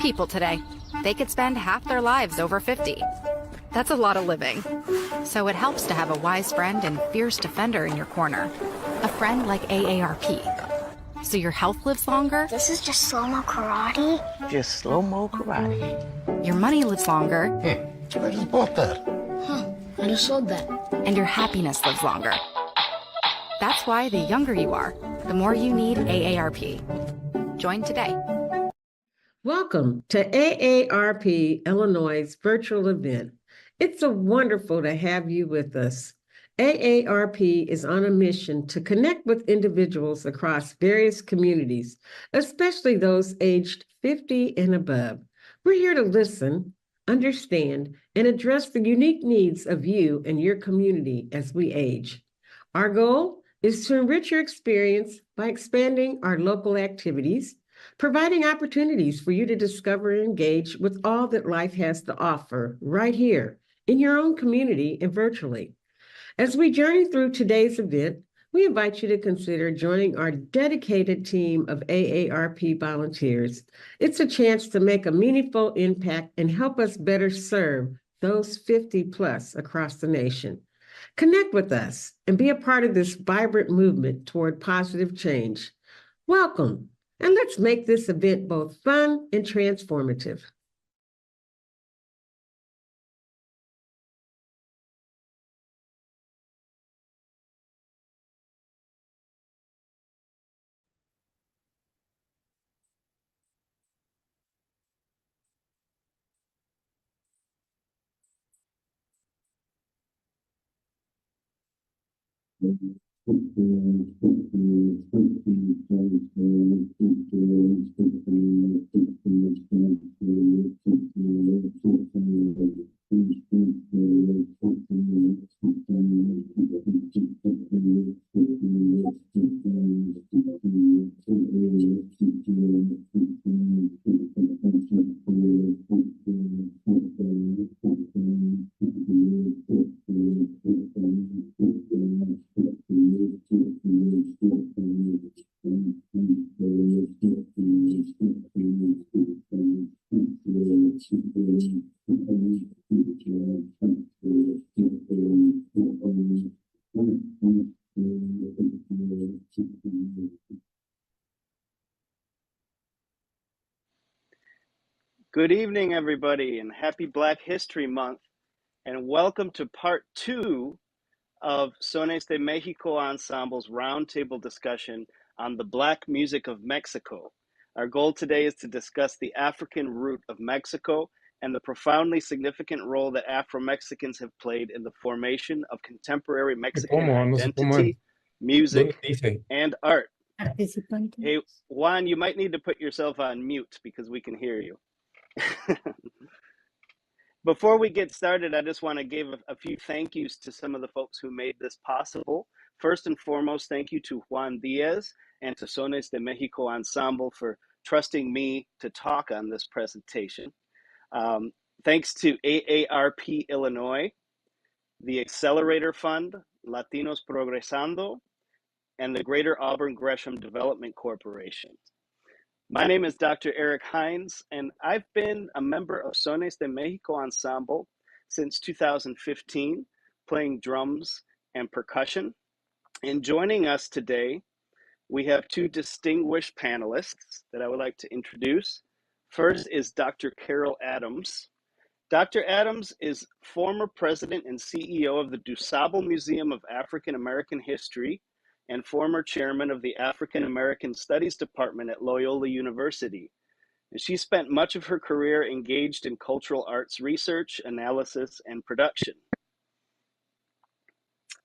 people today. They could spend half their lives over 50. That's a lot of living. So it helps to have a wise friend and fierce defender in your corner. A friend like AARP. So your health lives longer. This is just slow-mo karate? Just slow-mo karate. Your money lives longer. I just bought that. I just sold that. And your happiness lives longer. That's why the younger you are, the more you need AARP. Join today. Welcome to AARP Illinois' virtual event. It's so wonderful to have you with us. AARP is on a mission to connect with individuals across various communities, especially those aged 50 and above. We're here to listen, understand, and address the unique needs of you and your community as we age. Our goal is to enrich your experience by expanding our local activities, providing opportunities for you to discover and engage with all that life has to offer right here in your own community and virtually. As we journey through today's event, we invite you to consider joining our dedicated team of AARP volunteers. It's a chance to make a meaningful impact and help us better serve those 50 plus across the nation. Connect with us and be a part of this vibrant movement toward positive change. Welcome. And let's make this event both fun and transformative. Good evening, everybody, and happy Black History Month, and welcome to part 2 of Sones de Mexico Ensemble's roundtable discussion on the Black Music of Mexico. Our goal today is to discuss the African root of Mexico and the profoundly significant role that Afro-Mexicans have played in the formation of contemporary Mexican identity, music, and art. Hey, Juan, you might need to put yourself on mute because we can hear you. Before we get started, I just want to give a few thank yous to some of the folks who made this possible. First and foremost, thank you to Juan Diaz and to Sones de Mexico Ensemble for trusting me to talk on this presentation. Thanks to AARP Illinois, the Accelerator Fund, Latinos Progresando, and the Greater Auburn Gresham Development Corporation. My name is Dr. Eric Hines, and I've been a member of Sones de Mexico Ensemble since 2015, playing drums and percussion. And joining us today, we have two distinguished panelists that I would like to introduce. First is Dr. Carol Adams. Dr. Adams is former president and CEO of the DuSable Museum of African American History and former chairman of the African American Studies Department at Loyola University. And she spent much of her career engaged in cultural arts research, analysis, and production.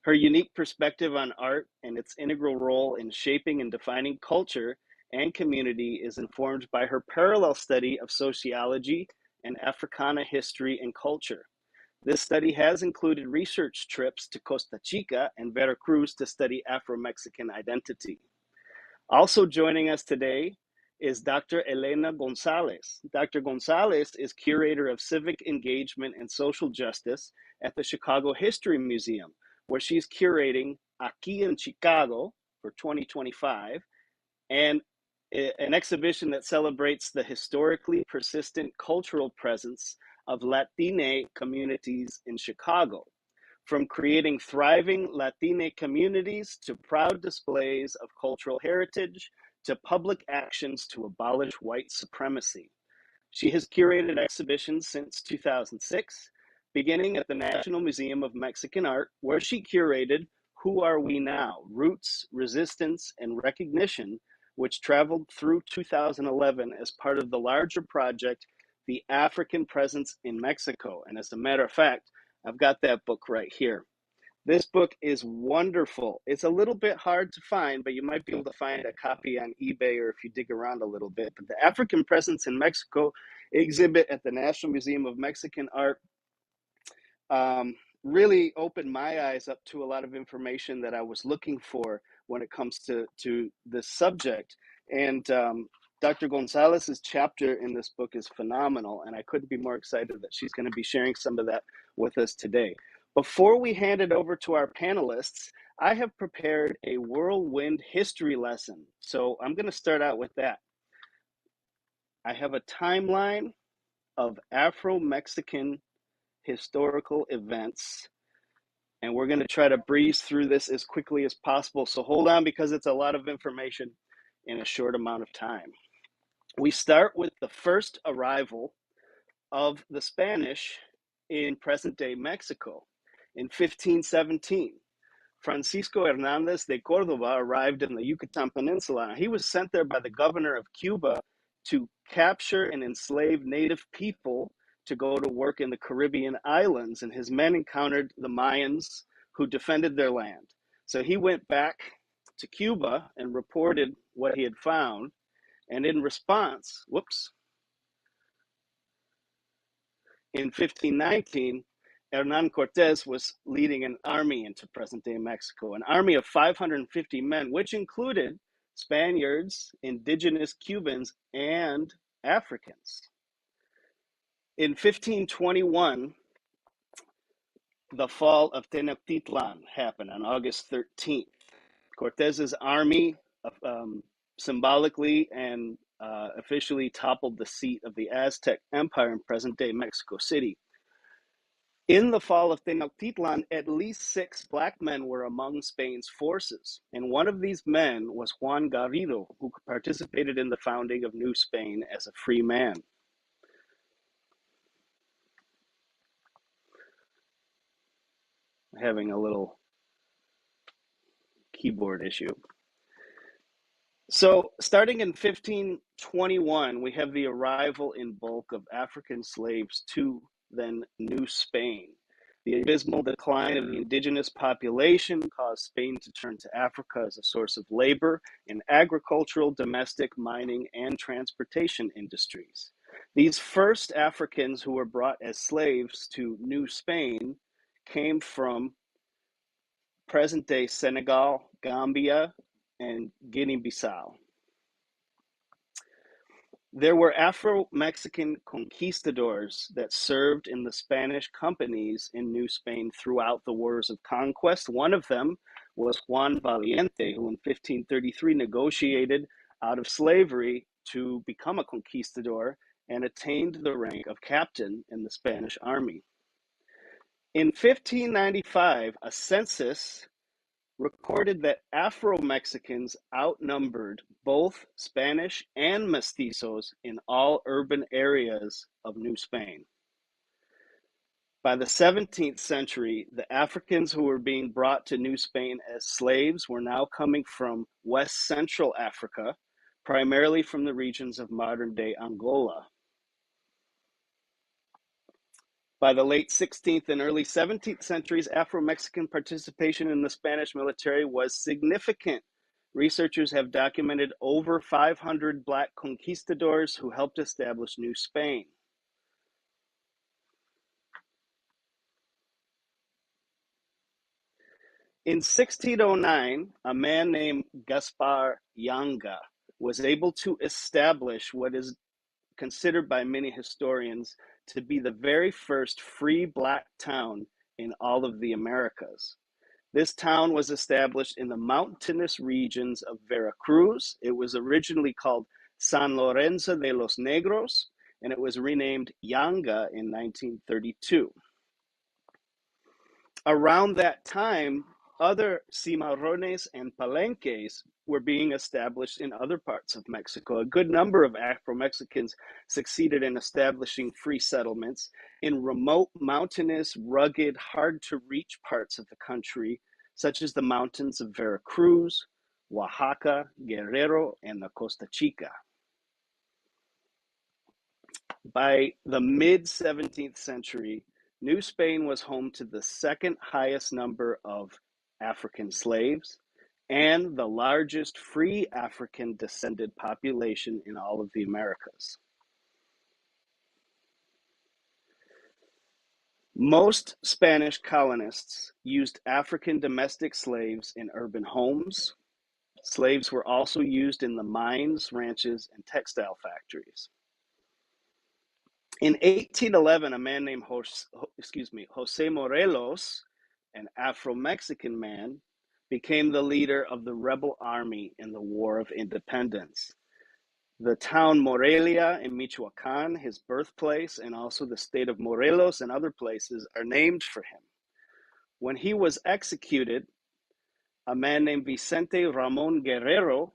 Her unique perspective on art and its integral role in shaping and defining culture and community is informed by her parallel study of sociology and Africana history and culture. This study has included research trips to Costa Chica and Veracruz to study Afro-Mexican identity. Also joining us today is Dr. Elena Gonzalez. Dr. Gonzalez is curator of civic engagement and social justice at the Chicago History Museum, where she's curating Aquí en Chicago for 2025 and an exhibition that celebrates the historically persistent cultural presence of Latine communities in Chicago, from creating thriving Latine communities to proud displays of cultural heritage to public actions to abolish white supremacy. She has curated exhibitions since 2006, beginning at the National Museum of Mexican Art, where she curated Who Are We Now? Roots, Resistance, and Recognition, which traveled through 2011 as part of the larger project, The African Presence in Mexico. And as a matter of fact, I've got that book right here. This book is wonderful. It's a little bit hard to find, but you might be able to find a copy on eBay or if you dig around a little bit. But the African Presence in Mexico exhibit at the National Museum of Mexican Art really opened my eyes up to a lot of information that I was looking for when it comes to this subject. And Dr. Gonzalez's chapter in this book is phenomenal, and I couldn't be more excited that she's going to be sharing some of that with us today. Before we hand it over to our panelists, I have prepared a whirlwind history lesson. So I'm going to start out with that. I have a timeline of Afro-Mexican historical events, and we're going to try to breeze through this as quickly as possible. So hold on, because it's a lot of information in a short amount of time. We start with the first arrival of the Spanish in present-day Mexico in 1517. Francisco Hernandez de Cordova arrived in the Yucatan Peninsula. He was sent there by the governor of Cuba to capture and enslave native people to go to work in the Caribbean islands, and his men encountered the Mayans who defended their land. So he went back to Cuba and reported what he had found, and in response, in 1519, Hernan Cortés was leading an army into present-day Mexico, an army of 550 men, which included Spaniards, indigenous Cubans, and Africans. In 1521, the fall of Tenochtitlan happened on August 13th. Cortés's army symbolically and officially toppled the seat of the Aztec Empire in present-day Mexico City. In the fall of Tenochtitlan, at least 6 black men were among Spain's forces, and one of these men was Juan Garrido, who participated in the founding of New Spain as a free man. Having a little keyboard issue. So, starting in 1521, we have the arrival in bulk of African slaves to then New Spain. The abysmal decline of the indigenous population caused Spain to turn to Africa as a source of labor in agricultural, domestic, mining, and transportation industries. These first Africans who were brought as slaves to New Spain came from present-day Senegal, Gambia, and Guinea-Bissau. There were Afro-Mexican conquistadors that served in the Spanish companies in New Spain throughout the wars of conquest. One of them was Juan Valiente, who in 1533 negotiated out of slavery to become a conquistador and attained the rank of captain in the Spanish army. In 1595, a census recorded that Afro-Mexicans outnumbered both Spanish and mestizos in all urban areas of New Spain. By the 17th century, the Africans who were being brought to New Spain as slaves were now coming from West Central Africa, primarily from the regions of modern-day Angola. By the late 16th and early 17th centuries, Afro-Mexican participation in the Spanish military was significant. Researchers have documented over 500 Black conquistadors who helped establish New Spain. In 1609, a man named Gaspar Yanga was able to establish what is considered by many historians to be the very first free Black town in all of the Americas. This town was established in the mountainous regions of Veracruz. It was originally called San Lorenzo de los Negros, and it was renamed Yanga in 1932. Around that time, other cimarrones and palenques were being established in other parts of Mexico. A good number of Afro-Mexicans succeeded in establishing free settlements in remote, mountainous, rugged, hard-to-reach parts of the country, such as the mountains of Veracruz, Oaxaca, Guerrero, and the Costa Chica. By the mid-17th century, New Spain was home to the second highest number of African slaves and the largest free African descended population in all of the Americas. Most Spanish colonists used African domestic slaves in urban homes. Slaves were also used in the mines, ranches, and textile factories. In 1811, a man named Jose Morelos, an Afro-Mexican man, became the leader of the rebel army in the War of Independence. The town Morelia in Michoacan, his birthplace, and also the state of Morelos and other places are named for him. When he was executed, a man named Vicente Ramon Guerrero,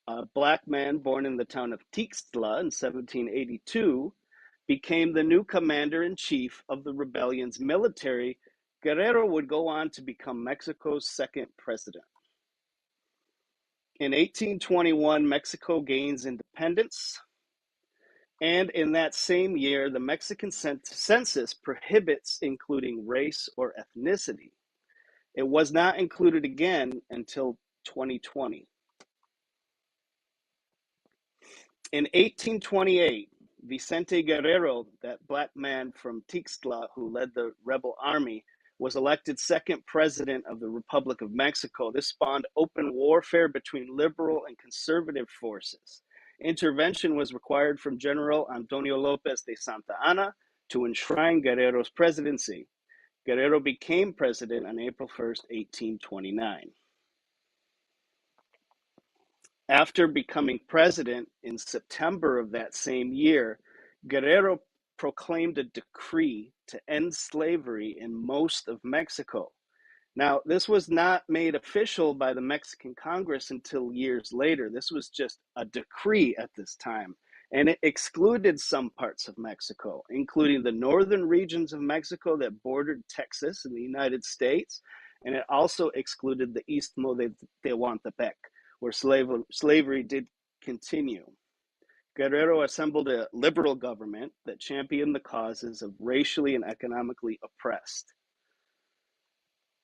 a Black man born in the town of Tixtla in 1782, became the new commander-in-chief of the rebellion's military. Guerrero would go on to become Mexico's second president. In 1821, Mexico gains independence, and in that same year, the Mexican census prohibits including race or ethnicity. It was not included again until 2020. In 1828, Vicente Guerrero, that Black man from Tixtla who led the rebel army, was elected second president of the Republic of Mexico. This spawned open warfare between liberal and conservative forces. Intervention was required from General Antonio Lopez de Santa Anna to enshrine Guerrero's presidency. Guerrero became president on April 1st, 1829. After becoming president in September of that same year, Guerrero proclaimed a decree to end slavery in most of Mexico. Now, this was not made official by the Mexican Congress until years later. This was just a decree at this time, and it excluded some parts of Mexico, including the northern regions of Mexico that bordered Texas in the United States, and it also excluded the Istmo de Tehuantepec, where slavery did continue. Guerrero assembled a liberal government that championed the causes of racially and economically oppressed.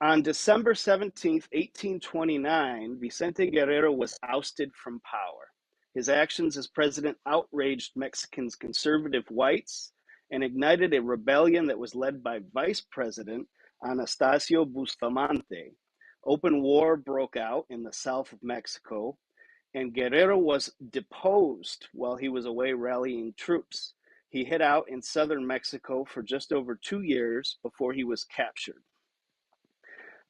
On December 17th, 1829, Vicente Guerrero was ousted from power. His actions as president outraged Mexicans' conservative whites and ignited a rebellion that was led by Vice President Anastasio Bustamante. Open war broke out in the south of Mexico, and Guerrero was deposed while he was away rallying troops. He hid out in southern Mexico for just over 2 years before he was captured.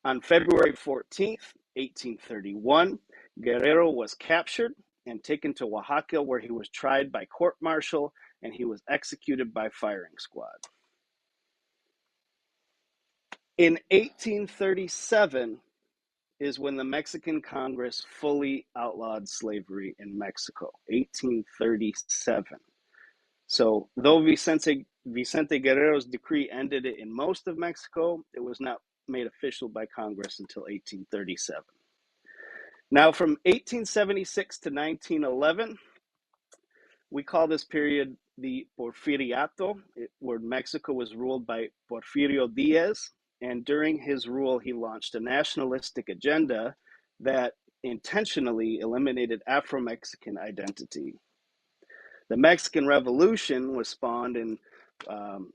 On February 14th, 1831, Guerrero was captured and taken to Oaxaca, where he was tried by court-martial and he was executed by firing squad. In 1837 is when the Mexican Congress fully outlawed slavery in Mexico, 1837. So though Vicente Guerrero's decree ended it in most of Mexico, it was not made official by Congress until 1837. Now, from 1876 to 1911, we call this period the Porfiriato, where Mexico was ruled by Porfirio Diaz, and during his rule, he launched a nationalistic agenda that intentionally eliminated Afro-Mexican identity. The Mexican Revolution was spawned in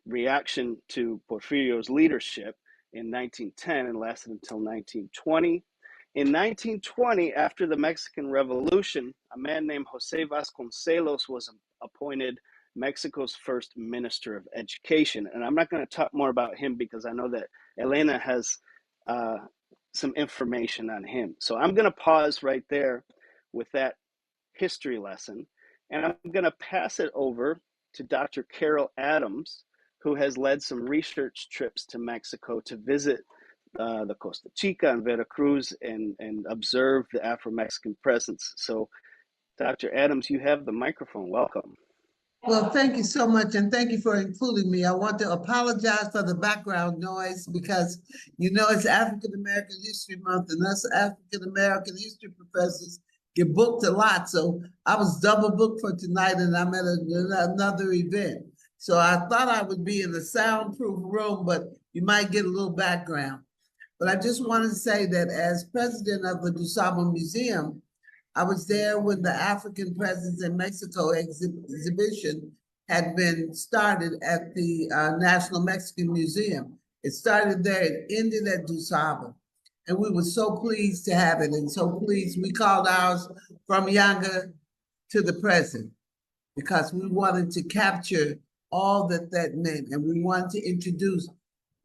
reaction to Porfirio's leadership in 1910 and lasted until 1920. In 1920, after the Mexican Revolution, a man named Jose Vasconcelos was appointed Mexico's first Minister of Education. And I'm not going to talk more about him because I know that Elena has some information on him. So I'm going to pause right there with that history lesson, and I'm going to pass it over to Dr. Carol Adams, who has led some research trips to Mexico to visit the Costa Chica and Veracruz and observe the Afro-Mexican presence. So, Dr. Adams, you have the microphone. Welcome. Well, thank you so much, and thank you for including me. I want to apologize for the background noise because, it's African American History Month, and us African American history professors get booked a lot. So I was double booked for tonight, and I'm at another event. So I thought I would be in a soundproof room, but you might get a little background. But I just wanted to say that as president of the Ensemble Museum, I was there when the African Presence in Mexico exhibition had been started at the National Mexican Museum. It started there, it ended at Ensemble. And we were so pleased to have it, and so pleased. We called ours From Younger to the Present, because we wanted to capture all that meant, and we wanted to introduce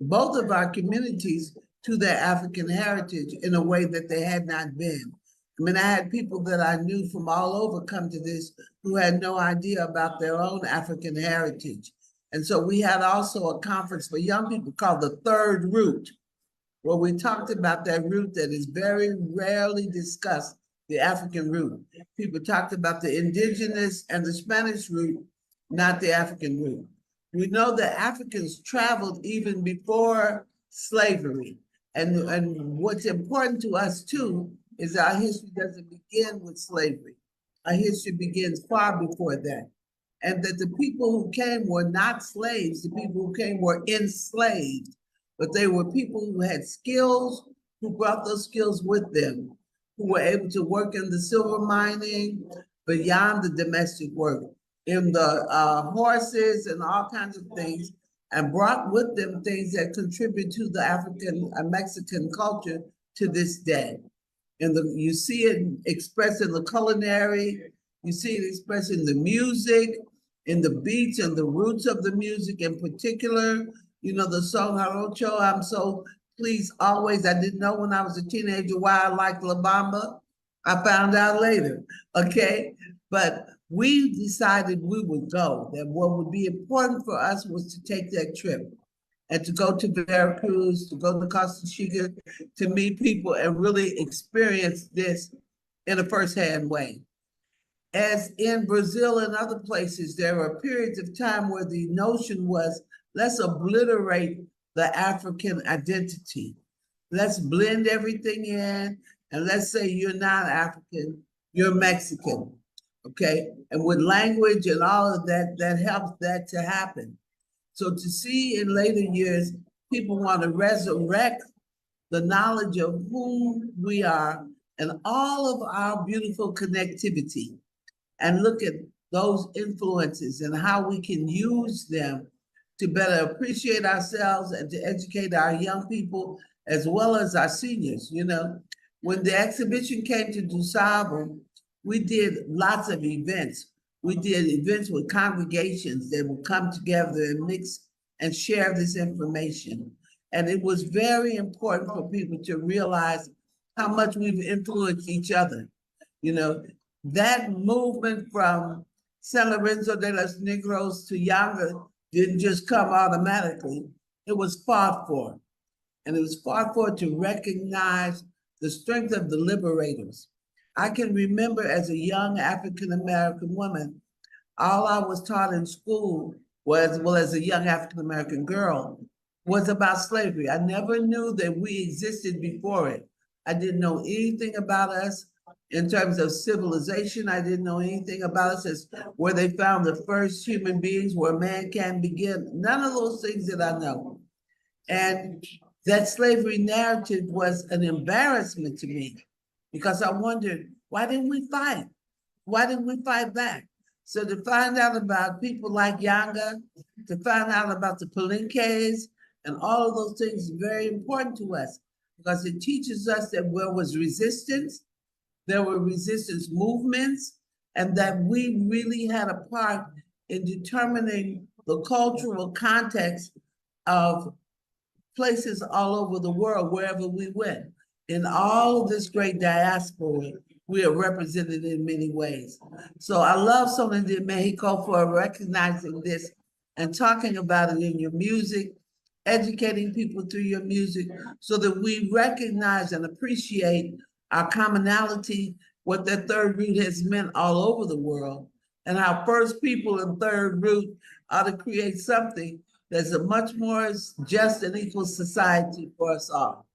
both of our communities to their African heritage in a way that they had not been. I mean, I had people that I knew from all over come to this who had no idea about their own African heritage. And so we had also a conference for young people called the Third Root, where we talked about that root that is very rarely discussed, the African root. People talked about the indigenous and the Spanish root, not the African root. We know that Africans traveled even before slavery. And what's important to us too is our history doesn't begin with slavery. Our history begins far before that. And that the people who came were not slaves, the people who came were enslaved, but they were people who had skills, who brought those skills with them, who were able to work in the silver mining beyond the domestic work, in the horses and all kinds of things, and brought with them things that contribute to the African Mexican culture to this day. And you see it expressed in the culinary, you see it expressed in the music, in the beats and the roots of the music in particular. The song Jarocho, I'm so pleased always. I didn't know when I was a teenager why I liked La Bamba. I found out later, okay? But we decided we would go, that what would be important for us was to take that trip and to go to Veracruz, to go to Costa Chica, to meet people and really experience this in a firsthand way. As in Brazil and other places, there were periods of time where the notion was, let's obliterate the African identity. Let's blend everything in, and let's say you're not African, you're Mexican, okay? And with language and all of that, that helps that to happen. So to see in later years, people want to resurrect the knowledge of who we are and all of our beautiful connectivity, and look at those influences and how we can use them to better appreciate ourselves and to educate our young people as well as our seniors. When the exhibition came to DuSable, we did lots of events. We did events with congregations that would come together and mix and share this information. And it was very important for people to realize how much we've influenced each other. That movement from San Lorenzo de los Negros to Yanga didn't just come automatically. It was fought for. And it was fought for to recognize the strength of the liberators. I can remember as a young African-American woman, all I was taught in school was, well, as a young African-American girl, was about slavery. I never knew that we existed before it. I didn't know anything about us in terms of civilization. I didn't know anything about us as where they found the first human beings, where man can begin. None of those things that I know. And that slavery narrative was an embarrassment to me, because I wondered, why didn't we fight? Why didn't we fight back? So to find out about people like Yanga, to find out about the Palenques, and all of those things is very important to us, because it teaches us that there was resistance, there were resistance movements, and that we really had a part in determining the cultural context of places all over the world, wherever we went. in all of this great diaspora, we are represented in many ways. So I love Son de Mexico for recognizing this and talking about it in your music, educating people through your music so that we recognize and appreciate our commonality, what that third root has meant all over the world, and our first people in third root ought to create something that's a much more just and equal society for us all.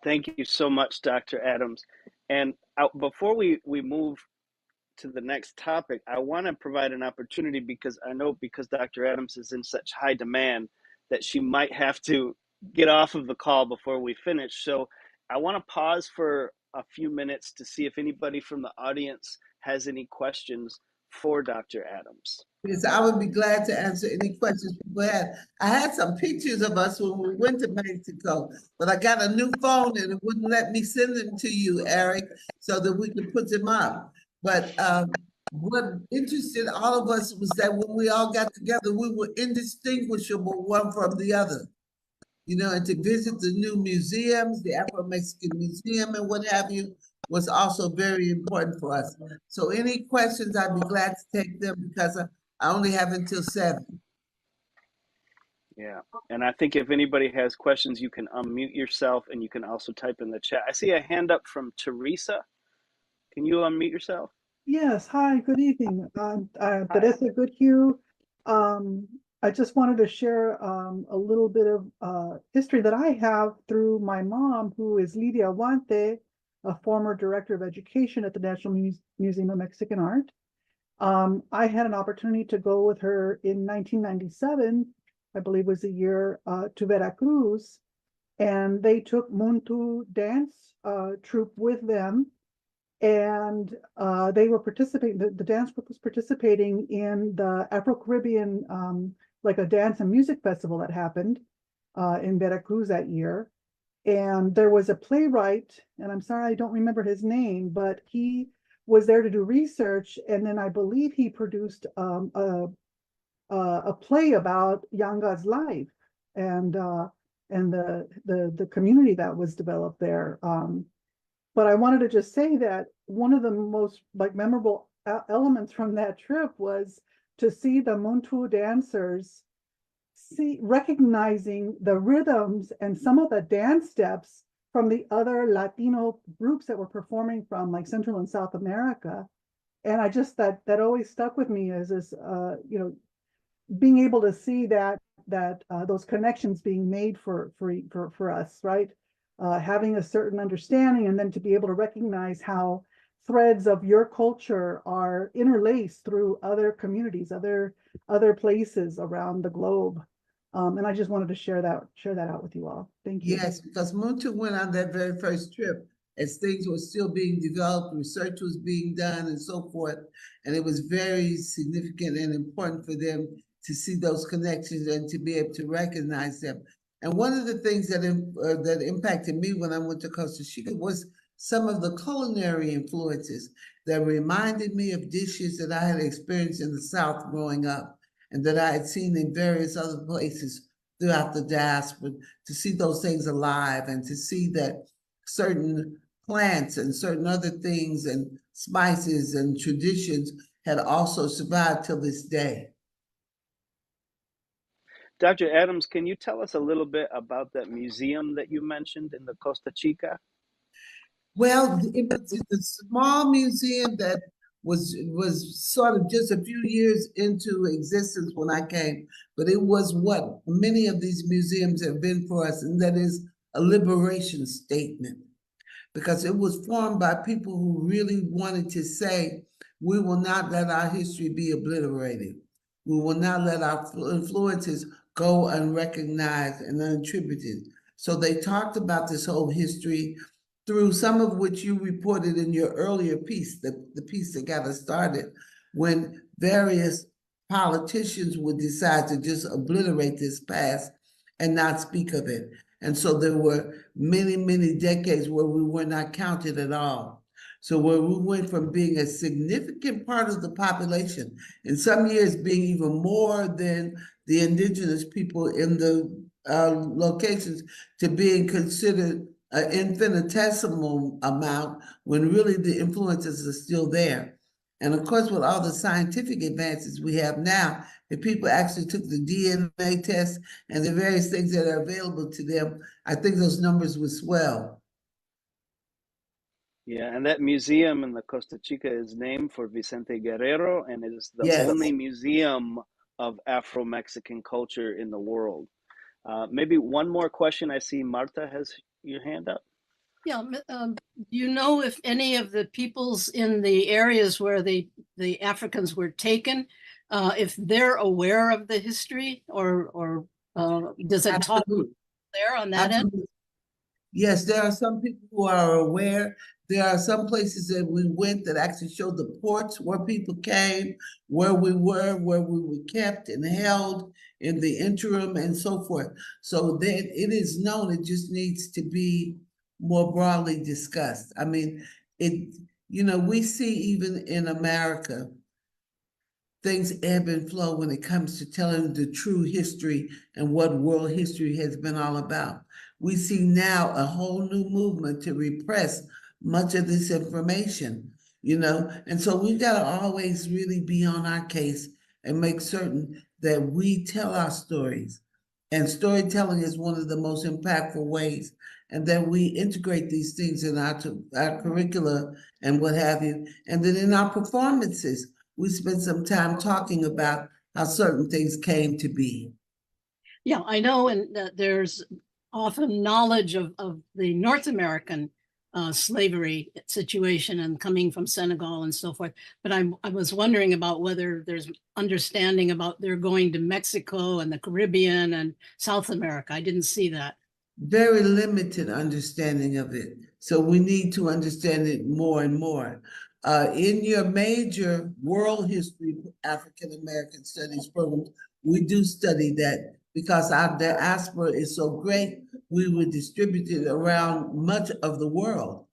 Thank you so much, Dr. Adams. And before we move to the next topic, I want to provide an opportunity because I know because Dr. Adams is in such high demand that she might have to get off of the call before we finish. So I want to pause for a few minutes to see if anybody from the audience has any questions for Dr. Adams. Yes, I would be glad to answer any questions people had. I had some pictures of us when we went to Mexico, but I got a new phone and it wouldn't let me send them to you, Eric, so that we could put them up. But what interested all of us was that when we all got together, we were indistinguishable one from the other. You know, and to visit the new museums, the Afro-Mexican Museum and what have you, was also very important for us. So any questions, I'd be glad to take them because I only have until 7. Yeah, and I think if anybody has questions, you can unmute yourself and you can also type in the chat. I see a hand up from Teresa. Can you unmute yourself? Yes, hi, good evening. Teresa Goodhue. I just wanted to share a little bit of history that I have through my mom, who is Lidia Guante, a former director of education at the National Museum of Mexican Art. I had an opportunity to go with her in 1997, I believe was the year, to Veracruz, and they took Muntu dance troupe with them. And they were participating, the dance group was participating in the Afro-Caribbean, like a dance and music festival that happened in Veracruz that year. And there was a playwright, and I'm sorry, I don't remember his name, but he was there to do research. And then I believe he produced a play about Yanga's life and the community that was developed there. But I wanted to just say that one of the most memorable elements from that trip was to see the Muntu dancers recognizing the rhythms and some of the dance steps from the other Latino groups that were performing from like Central and South America. And I just, that always stuck with me as this, being able to see that those connections being made for us, right? Having a certain understanding, and then to be able to recognize how threads of your culture are interlaced through other communities, other places around the globe. And I just wanted to share that out with you all. Thank you. Yes, because Muntu went on that very first trip as things were still being developed, research was being done and so forth. And it was very significant and important for them to see those connections and to be able to recognize them. And one of the things that impacted me when I went to Costa Rica was some of the culinary influences that reminded me of dishes that I had experienced in the South growing up and that I had seen in various other places throughout the diaspora, to see those things alive and to see that certain plants and certain other things and spices and traditions had also survived till this day. Dr. Adams, can you tell us a little bit about that museum that you mentioned in the Costa Chica? Well, it was a small museum that was sort of just a few years into existence when I came, but it was what many of these museums have been for us, and that is a liberation statement, because it was formed by people who really wanted to say, we will not let our history be obliterated. We will not let our influences go unrecognized and unattributed. So they talked about this whole history through some of which you reported in your earlier piece, the piece that got us started, when various politicians would decide to just obliterate this past and not speak of it. And so there were many, many decades where we were not counted at all. So where we went from being a significant part of the population, in some years being even more than the indigenous people in the locations to being considered an infinitesimal amount when really the influences are still there. And of course, with all the scientific advances we have now, if people actually took the DNA test and the various things that are available to them, I think those numbers would swell. Yeah, and that museum in the Costa Chica is named for Vicente Guerrero, and it is the Yes. only museum of Afro-Mexican culture in the world. Maybe one more question. I see Marta has your hand up. Yeah, do you know if any of the peoples in the areas where the Africans were taken, if they're aware of the history, or does it talk there on that end? Yes, there are some people who are aware. There are some places that we went that actually showed the ports where people came, where we were kept and held in the interim and so forth. So that it is known, it just needs to be more broadly discussed. I mean, we see even in America, things ebb and flow when it comes to telling the true history and what world history has been all about. We see now a whole new movement to repress much of this information, and so we've got to always really be on our case and make certain that we tell our stories. And storytelling is one of the most impactful ways, and that we integrate these things in our curricula and what have you, and then in our performances, we spend some time talking about how certain things came to be. Yeah, I know, and there's often knowledge of the North American slavery situation and coming from Senegal and so forth. But I was wondering about whether there's understanding about their going to Mexico and the Caribbean and South America. I didn't see that. Very limited understanding of it. So we need to understand it more and more. In your major world history, African American studies programs, we do study that because our diaspora is so great, we were distributed around much of the world.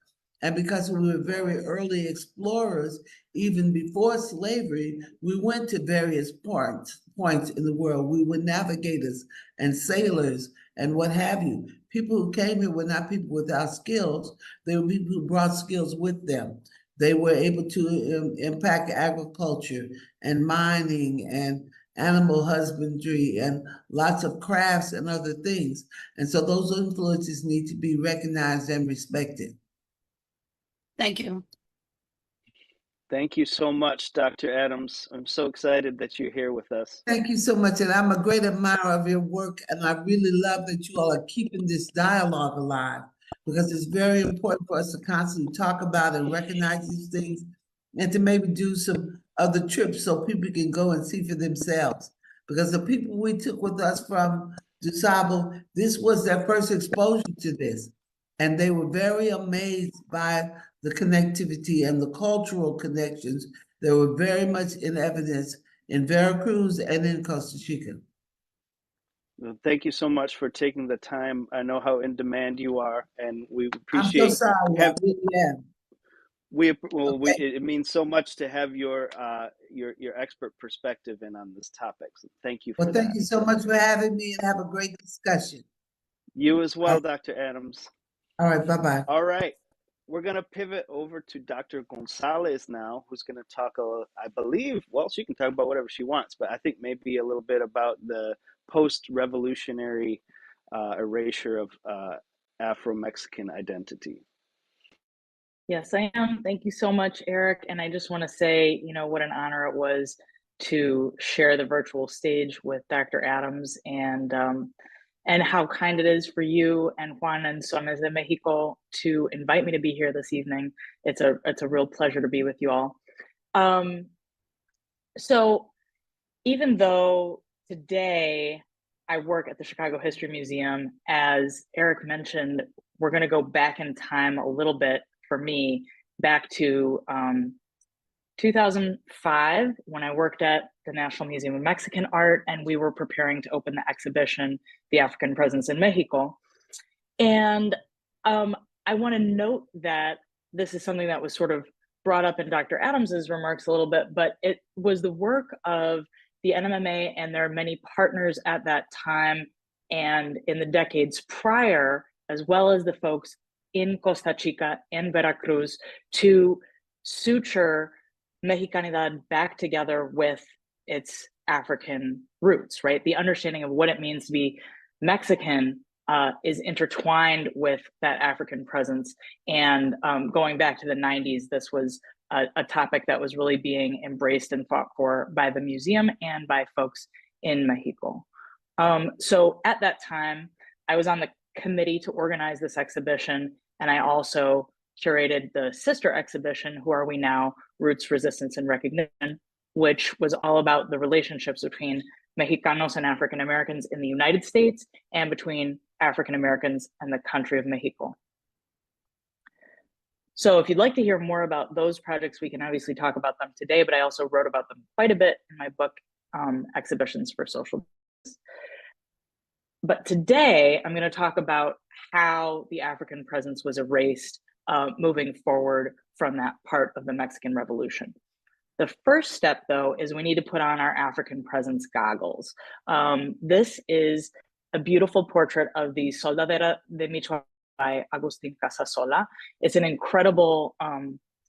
And because we were very early explorers, even before slavery, we went to various points in the world. We were navigators and sailors and what have you. People who came here were not people without skills. They were people who brought skills with them. They were able to impact agriculture and mining and animal husbandry and lots of crafts and other things. And so those influences need to be recognized and respected. Thank you. Thank you so much, Dr. Adams. I'm so excited that you're here with us. Thank you so much. And I'm a great admirer of your work. And I really love that you all are keeping this dialogue alive, because it's very important for us to constantly talk about and recognize these things, and to maybe do some other trips so people can go and see for themselves. Because the people we took with us from DuSable, this was their first exposure to this. And they were very amazed by the connectivity and the cultural connections that were very much in evidence in Veracruz and in Costa Rica. Well, thank you so much for taking the time. I know how in demand you are, and we appreciate. I'm so sorry. I really am. It means so much to have your expert perspective in on this topic. So thank you for that. Thank you so much for having me, and have a great discussion. You as well, Dr. Adams. All right, bye-bye. All right, we're going to pivot over to Dr. Gonzalez now, who's going to talk, I believe, well, she can talk about whatever she wants, but I think maybe a little bit about the post-revolutionary erasure of Afro-Mexican identity. Yes, I am. Thank you so much, Eric. And I just want to say, what an honor it was to share the virtual stage with Dr. Adams, and how kind it is for you and Juan and Ensemble de Mexico to invite me to be here this evening. It's a real pleasure to be with you all. So even though today I work at the Chicago History Museum, as Eric mentioned, we're going to go back in time a little bit for me, back to 2005, when I worked at the National Museum of Mexican Art, and we were preparing to open the exhibition, The African Presence in Mexico. And I want to note that this is something that was sort of brought up in Dr. Adams's remarks a little bit, but it was the work of the NMMA and their many partners at that time and in the decades prior, as well as the folks in Costa Chica and Veracruz, to suture Mexicanidad back together with its African roots, right? The understanding of what it means to be Mexican is intertwined with that African presence. And going back to the 90s, this was a topic that was really being embraced and fought for by the museum and by folks in Mexico. So at that time, I was on the committee to organize this exhibition, and I also curated the sister exhibition, Who Are We Now? Roots, Resistance, and Recognition, which was all about the relationships between Mexicanos and African Americans in the United States and between African Americans and the country of Mexico. So if you'd like to hear more about those projects, we can obviously talk about them today, but I also wrote about them quite a bit in my book, Exhibitions for Social Justice. But today I'm going to talk about how the African presence was erased moving forward from that part of the Mexican Revolution. The first step, though, is we need to put on our African presence goggles. This is a beautiful portrait of the Soldadera de Michoacán by Agustin Casasola. It's an incredible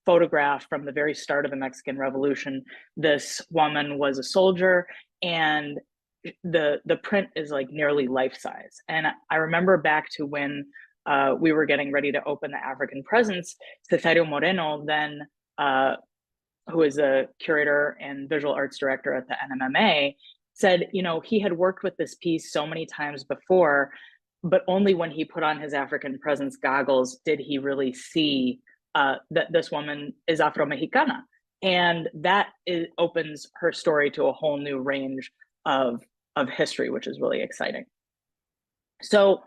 photograph from the very start of the Mexican Revolution. This woman was a soldier, and the print is like nearly life-size. And I remember back to when we were getting ready to open the African presence, Cesario Moreno, then who is a curator and visual arts director at the NMMA, said, you know, he had worked with this piece so many times before, but only when he put on his African presence goggles did he really see that this woman is Afro-Mexicana. And that opens her story to a whole new range of history, which is really exciting. So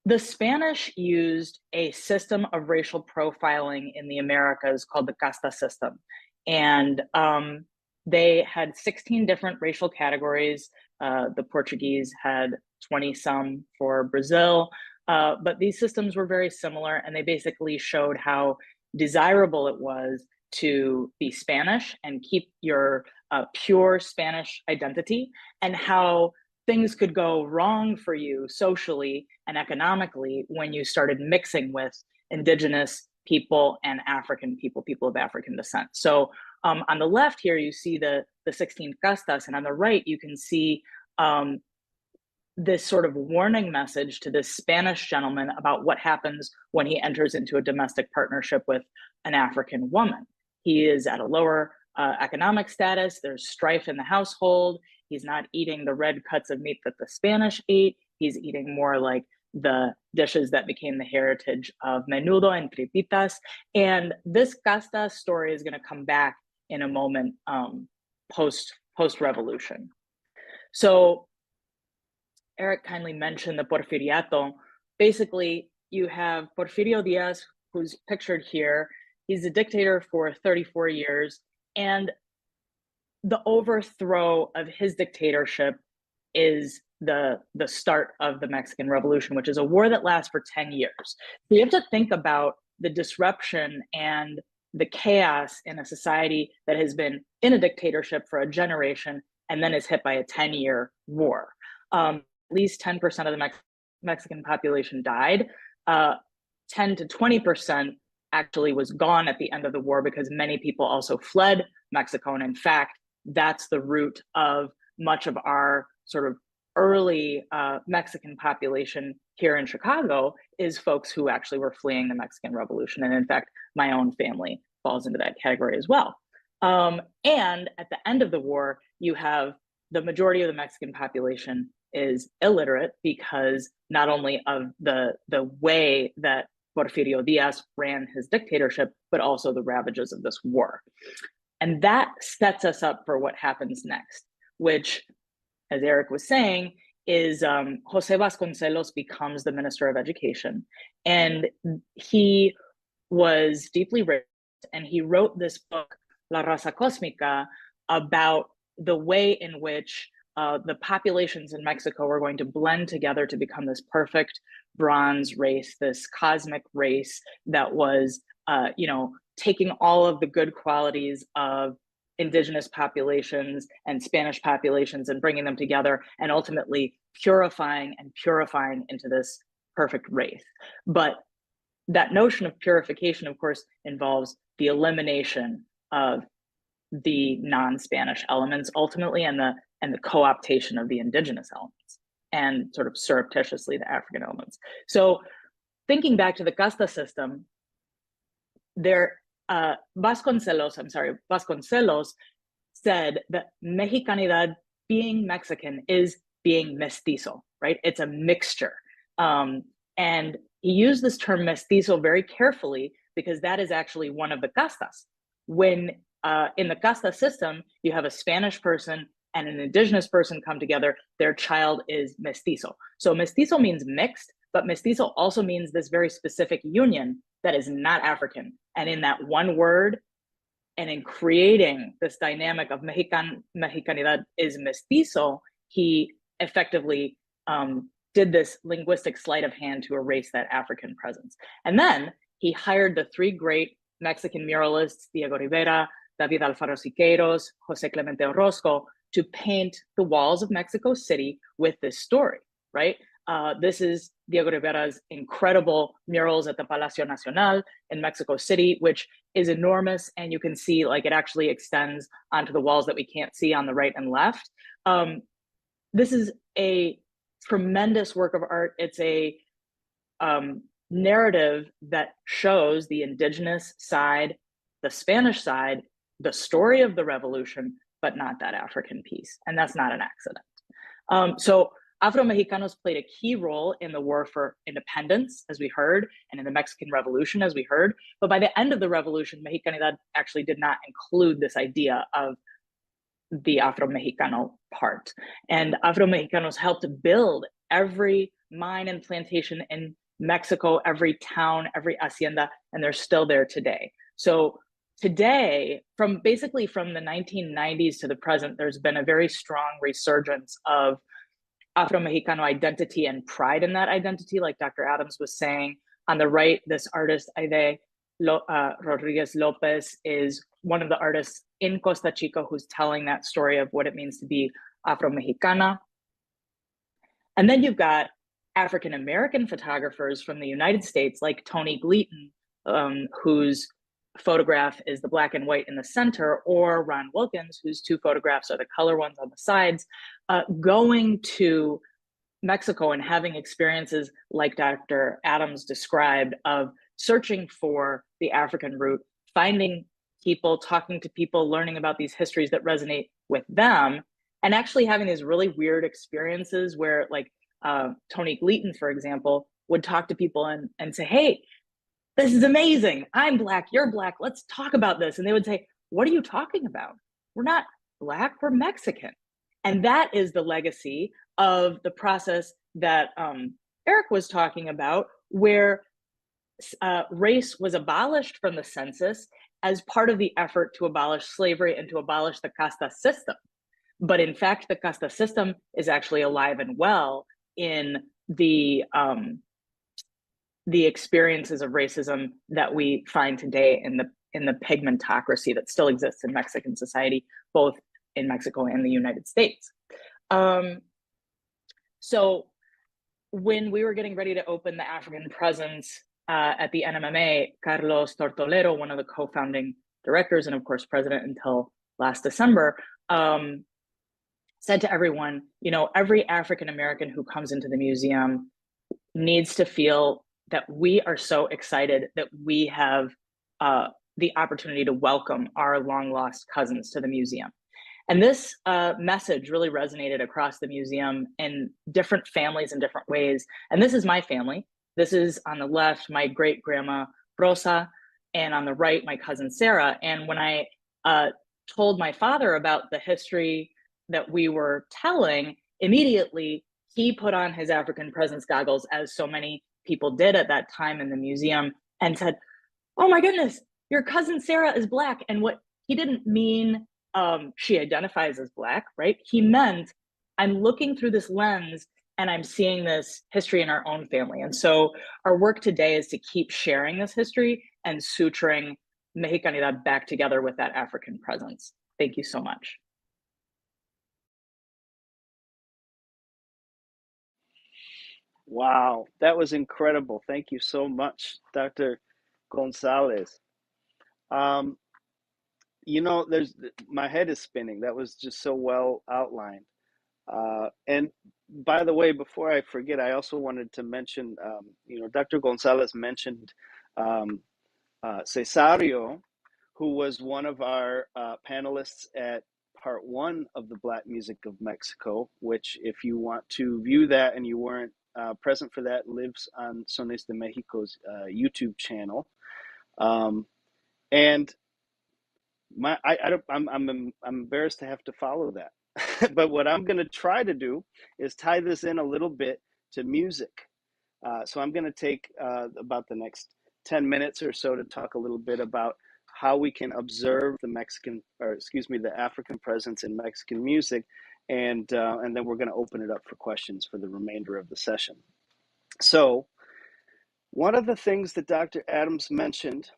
the Spanish used a system of racial profiling in the Americas called the casta system. And they had 16 different racial categories. The Portuguese had 20 some for Brazil, but these systems were very similar, and they basically showed how desirable it was to be Spanish and keep your pure Spanish identity, and how things could go wrong for you socially and economically when you started mixing with indigenous people and African people, people of African descent. So on the left here, you see the 16 castas, and on the right, you can see this sort of warning message to this Spanish gentleman about what happens when he enters into a domestic partnership with an African woman. He is at a lower economic status. There's strife in the household. He's not eating the red cuts of meat that the Spanish ate. He's eating more like the dishes that became the heritage of menudo and tripitas. And this casta story is going to come back in a moment post-revolution. So Eric kindly mentioned the Porfiriato. Basically, you have Porfirio Diaz, who's pictured here. He's a dictator for 34 years. And the overthrow of his dictatorship is the start of the Mexican Revolution, which is a war that lasts for 10 years. So you have to think about the disruption and the chaos in a society that has been in a dictatorship for a generation and then is hit by a 10-year war. At least 10% of the Mexican population died. 10 to 20% actually was gone at the end of the war because many people also fled Mexico. And in fact, that's the root of much of our sort of early Mexican population here in Chicago is folks who actually were fleeing the Mexican Revolution. And in fact, my own family falls into that category as well. And at the end of the war, you have the majority of the Mexican population is illiterate because not only of the way that Porfirio Diaz ran his dictatorship, but also the ravages of this war. And that sets us up for what happens next, which, as Eric was saying, is Jose Vasconcelos becomes the Minister of Education. And he was deeply racist, and he wrote this book, La Raza Cósmica, about the way in which the populations in Mexico were going to blend together to become this perfect bronze race, this cosmic race that was, taking all of the good qualities of indigenous populations and Spanish populations and bringing them together and ultimately purifying into this perfect wraith. But that notion of purification, of course, involves the elimination of the non-Spanish elements ultimately, and the co-optation of the indigenous elements, and sort of surreptitiously the African elements. So thinking back to the casta system, Vasconcelos said that Mexicanidad, being Mexican, is being mestizo, right? It's a mixture. And he used this term mestizo very carefully because that is actually one of the castas. When in the casta system, you have a Spanish person and an indigenous person come together, their child is mestizo. So mestizo means mixed, but mestizo also means this very specific union that is not African. And in that one word, and in creating this dynamic of Mexicanidad is mestizo, he effectively did this linguistic sleight of hand to erase that African presence. And then he hired the three great Mexican muralists, Diego Rivera, David Alfaro Siqueiros, Jose Clemente Orozco, to paint the walls of Mexico City with this story, right? This is Diego Rivera's incredible murals at the Palacio Nacional in Mexico City, which is enormous. And you can see like it actually extends onto the walls that we can't see on the right and left. This is a tremendous work of art. It's a narrative that shows the indigenous side, the Spanish side, the story of the revolution, but not that African piece. And that's not an accident. So Afro-Mexicanos played a key role in the war for independence, as we heard, and in the Mexican Revolution, as we heard. But by the end of the revolution, Mexicanidad actually did not include this idea of the Afro-Mexicano part. And Afro-Mexicanos helped build every mine and plantation in Mexico, every town, every hacienda, and they're still there today. So today, from the 1990s to the present, there's been a very strong resurgence of Afro-Mexicano identity and pride in that identity, like Dr. Adams was saying. On the right, this artist, Aide Rodriguez Lopez, is one of the artists in Costa Chica who's telling that story of what it means to be Afro-Mexicana. And then you've got African-American photographers from the United States, like Tony Gleaton, whose photograph is the black and white in the center, or Ron Wilkins, whose two photographs are the color ones on the sides, going to Mexico and having experiences like Dr. Adams described of searching for the African root, finding people, talking to people, learning about these histories that resonate with them, and actually having these really weird experiences where, like Tony Gleaton, for example, would talk to people and say, hey, this is amazing. I'm Black, you're Black, let's talk about this. And they would say, what are you talking about? We're not Black, we're Mexican. And that is the legacy of the process that Eric was talking about, where race was abolished from the census as part of the effort to abolish slavery and to abolish the casta system. But in fact, the casta system is actually alive and well in the experiences of racism that we find today in the pigmentocracy that still exists in Mexican society, both in Mexico and the United States. So when we were getting ready to open the African presence at the NMMA, Carlos Tortolero, one of the co-founding directors and of course president until last December, said to everyone, you know, every African American who comes into the museum needs to feel that we are so excited that we have the opportunity to welcome our long lost cousins to the museum. And this message really resonated across the museum in different families in different ways. And this is my family. This is on the left, my great grandma Rosa, and on the right, my cousin Sarah. And when I told my father about the history that we were telling, immediately he put on his African presence goggles, as so many people did at that time in the museum, and said, oh my goodness, your cousin Sarah is Black. And what he didn't mean, she identifies as Black, right? He meant, I'm looking through this lens and I'm seeing this history in our own family. And so our work today is to keep sharing this history and suturing Mexicanidad back together with that African presence. Thank you so much. Wow, that was incredible. Thank you so much, Dr. Gonzalez. You know, my head is spinning. That was just so well outlined. And by the way, before I forget, I also wanted to mention, you know, Dr. Gonzalez mentioned Cesario, who was one of our panelists at part one of the Black Music of Mexico, which if you want to view that and you weren't present for that, lives on Sones de Mexico's YouTube channel. And I'm embarrassed to have to follow that. But what I'm going to try to do is tie this in a little bit to music. So I'm going to take about the next 10 minutes or so to talk a little bit about how we can observe the African presence in Mexican music, and then we're going to open it up for questions for the remainder of the session. So one of the things that Dr. Adams mentioned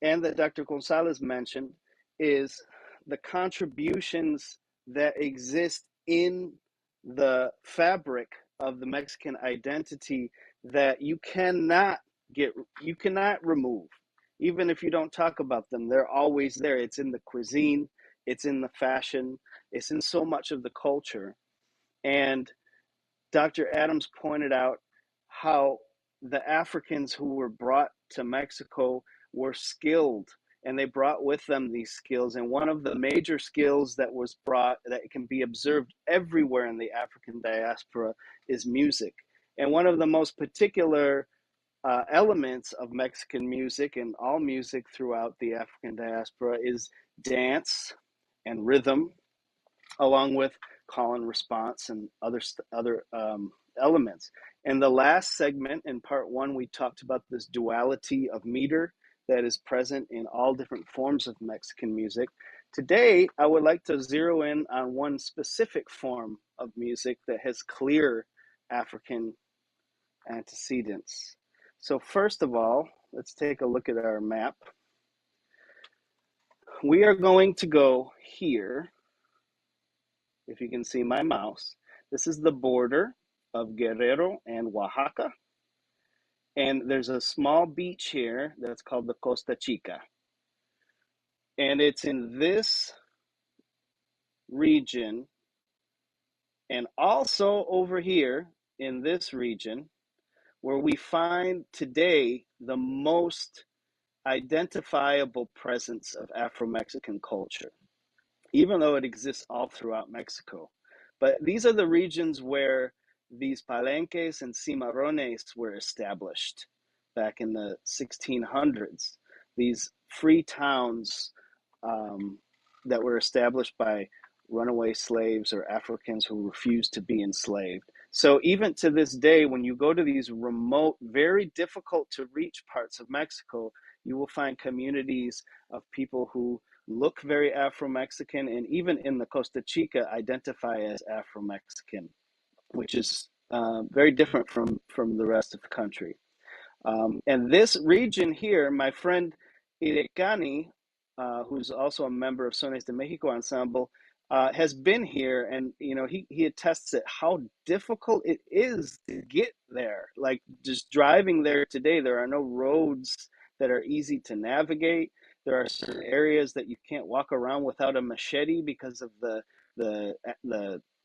and that Dr. Gonzalez mentioned is the contributions that exist in the fabric of the Mexican identity that you cannot remove. Even if you don't talk about them, they're always there. It's in the cuisine, it's in the fashion, it's in so much of the culture. And Dr. Adams pointed out how the Africans who were brought to Mexico were skilled, and they brought with them these skills. And one of the major skills that was brought that can be observed everywhere in the African diaspora is music. And one of the most particular elements of Mexican music and all music throughout the African diaspora is dance and rhythm, along with call and response and other elements. In the last segment, in part one, we talked about this duality of meter that is present in all different forms of Mexican music. Today, I would like to zero in on one specific form of music that has clear African antecedents. So first of all, let's take a look at our map. We are going to go here. If you can see my mouse, this is the border of Guerrero and Oaxaca. And there's a small beach here that's called the Costa Chica. And it's in this region, and also over here in this region, where we find today the most identifiable presence of Afro-Mexican culture, even though it exists all throughout Mexico. But these are the regions where these palenques and cimarrones were established back in the 1600s. These free towns that were established by runaway slaves or Africans who refused to be enslaved. So even to this day, when you go to these remote, very difficult to reach parts of Mexico, you will find communities of people who look very Afro-Mexican, and even in the Costa Chica identify as Afro-Mexican, which is very different from the rest of the country. And this region here, my friend Irecani, who's also a member of Sones de Mexico Ensemble, has been here, and you know he attests at how difficult it is to get there. Like just driving there today, there are no roads that are easy to navigate. There are certain areas that you can't walk around without a machete because of the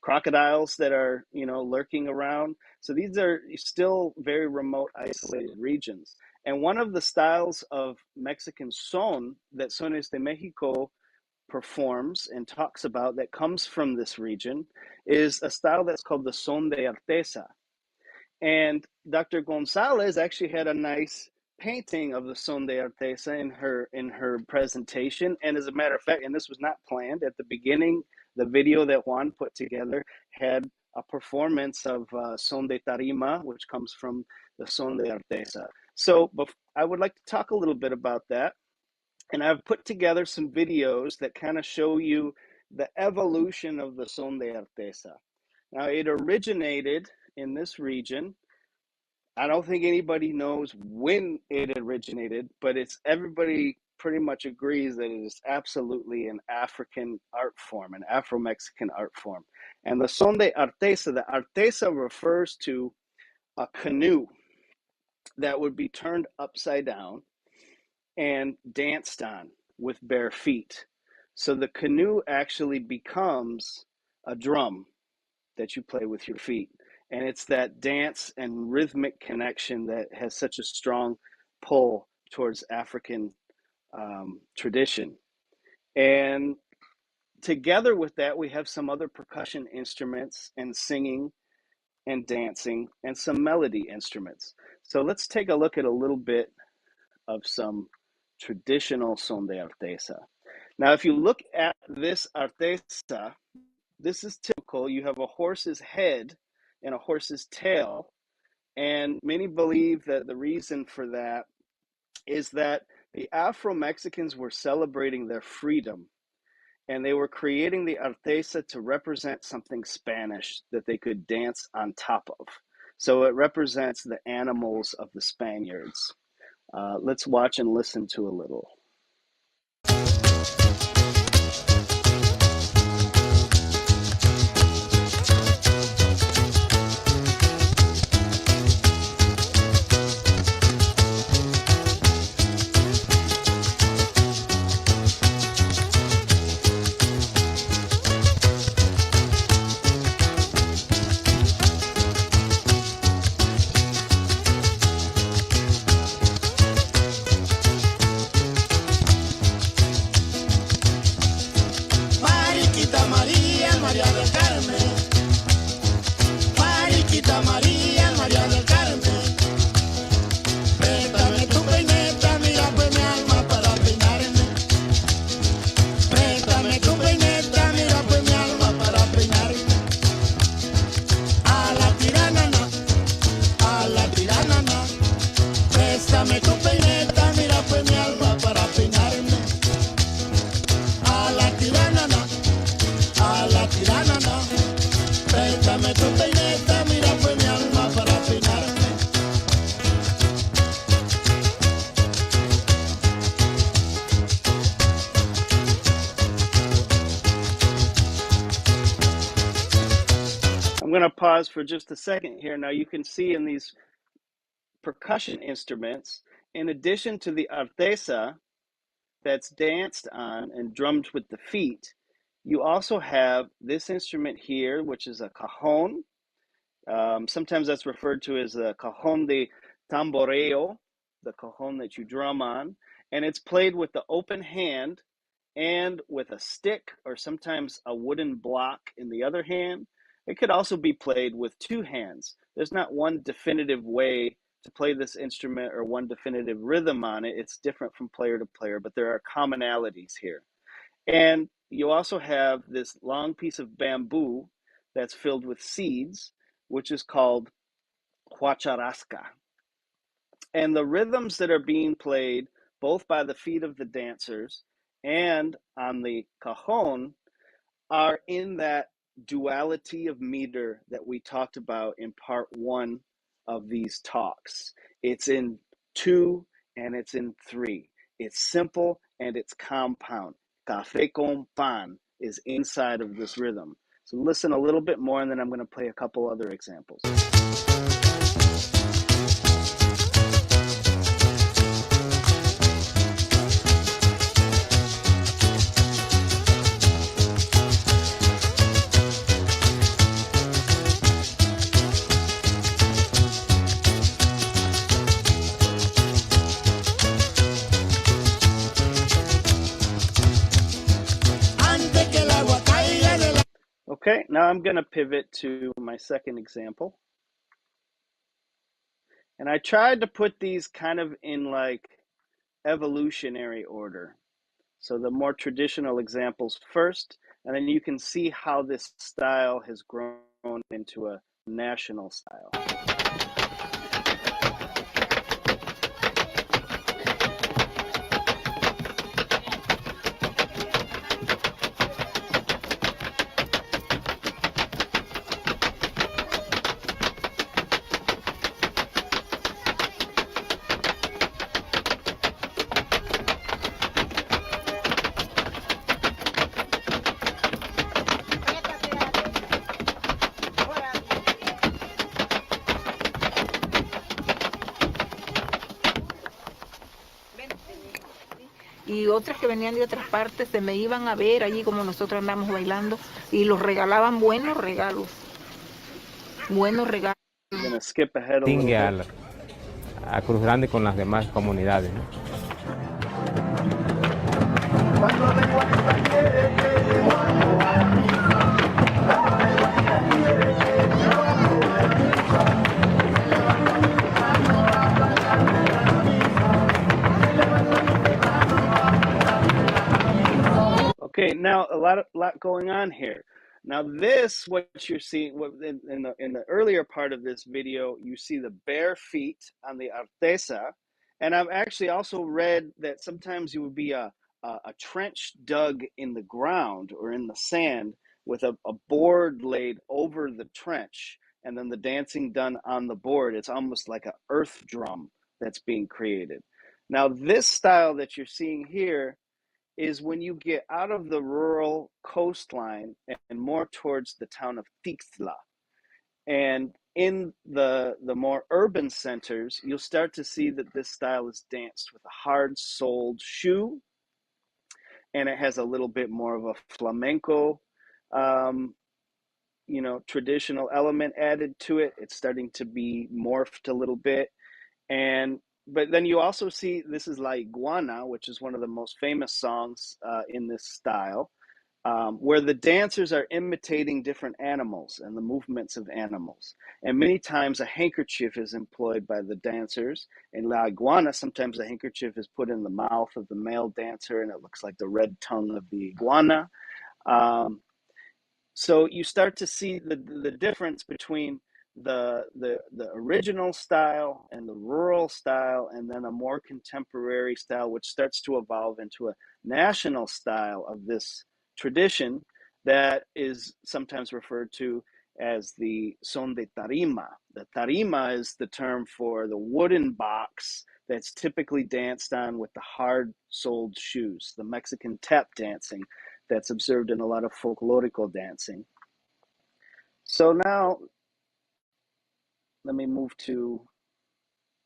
crocodiles that are, you know, lurking around. So these are still very remote, isolated regions. And one of the styles of Mexican son that Sones de Mexico performs and talks about that comes from this region is a style that's called the son de artesa. And Dr. Gonzalez actually had a nice painting of the son de artesa in her presentation. And as a matter of fact, and this was not planned at the beginning, the video that Juan put together had a performance of son de tarima, which comes from the son de artesa. So I would like to talk a little bit about that. And I've put together some videos that kind of show you the evolution of the son de artesa. Now, it originated in this region. I don't think anybody knows when it originated, but everybody pretty much agrees that it is absolutely an African art form, an Afro-Mexican art form. And the son de artesa, the artesa refers to a canoe that would be turned upside down and danced on with bare feet. So the canoe actually becomes a drum that you play with your feet. And it's that dance and rhythmic connection that has such a strong pull towards African tradition. And together with that, we have some other percussion instruments and singing and dancing and some melody instruments. So let's take a look at a little bit of some traditional son de artesa. Now, if you look at this artesa, this is typical. You have a horse's head and a horse's tail. And many believe that the reason for that is that the Afro-Mexicans were celebrating their freedom, and they were creating the artesa to represent something Spanish that they could dance on top of. So it represents the animals of the Spaniards. Let's watch and listen to a little. I'm going to pause for just a second here. Now you can see in these percussion instruments, in addition to the artesa that's danced on and drummed with the feet, you also have this instrument here, which is a cajon. Sometimes that's referred to as a cajon de tamboreo, the cajon that you drum on. And it's played with the open hand and with a stick or sometimes a wooden block in the other hand. It could also be played with two hands. There's not one definitive way to play this instrument or one definitive rhythm on it. It's different from player to player, but there are commonalities here. And you also have this long piece of bamboo that's filled with seeds, which is called huacharasca. And the rhythms that are being played both by the feet of the dancers and on the cajon are in that duality of meter that we talked about in part 1 of these talks. It's in 2 and it's in 3. It's simple and it's compound. Café con pan is inside of this rhythm. So listen a little bit more and then I'm going to play a couple other examples. Okay, now I'm going to pivot to my second example. And I tried to put these kind of in like evolutionary order. So the more traditional examples first, and then you can see how this style has grown into a national style. otras que venían de otras partes se me iban a ver allí como nosotros andamos bailando y los regalaban buenos regalos. Buenos regalos. I'm gonna skip ahead a little Distingue bit. a Cruz Grande con las demás comunidades, ¿no? Okay, now a lot going on here. Now this, what you're seeing, in the earlier part of this video, you see the bare feet on the artesa, and I've actually also read that sometimes you would be a trench dug in the ground or in the sand with a board laid over the trench, and then the dancing done on the board. It's almost like an earth drum that's being created. Now this style that you're seeing here is when you get out of the rural coastline and more towards the town of Tixla. And in the more urban centers, you'll start to see that this style is danced with a hard-soled shoe, and it has a little bit more of a flamenco, traditional element added to it. It's starting to be morphed a little bit. But then you also see, this is La Iguana, which is one of the most famous songs in this style, where the dancers are imitating different animals and the movements of animals. And many times a handkerchief is employed by the dancers. In La Iguana, sometimes a handkerchief is put in the mouth of the male dancer, and it looks like the red tongue of the iguana. So you start to see the difference between the original style and the rural style, and then a more contemporary style, which starts to evolve into a national style of this tradition that is sometimes referred to as the son de tarima. The tarima is the term for the wooden box that's typically danced on with the hard-soled shoes, the Mexican tap dancing that's observed in a lot of folklorical dancing. So now, let me move to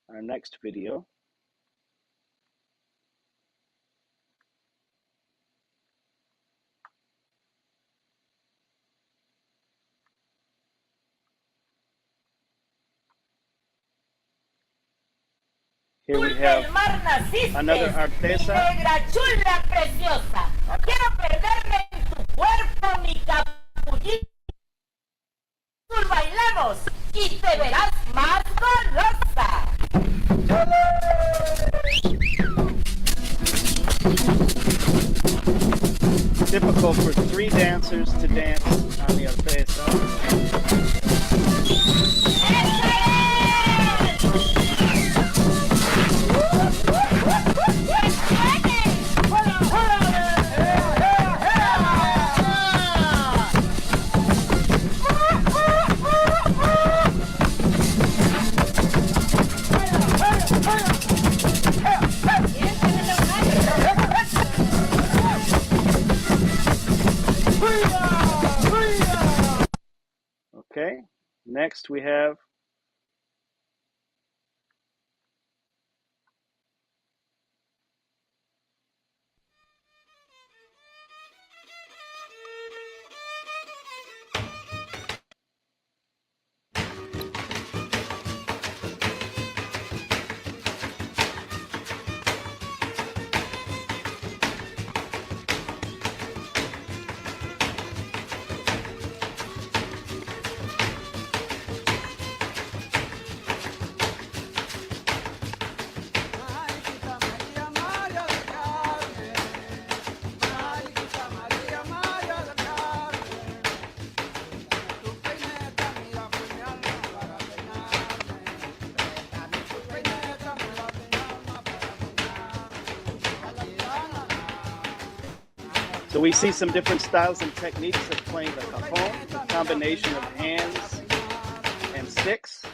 our next video. Here we have another artesa. Negra chula preciosa, no quiero perderme en tu cuerpo mi capullito. Bailamos y te verás más golosa. Typical for three dancers to dance on the artesa. Okay, next we have So we see some different styles and techniques of playing the cajon, a combination of hands and sticks.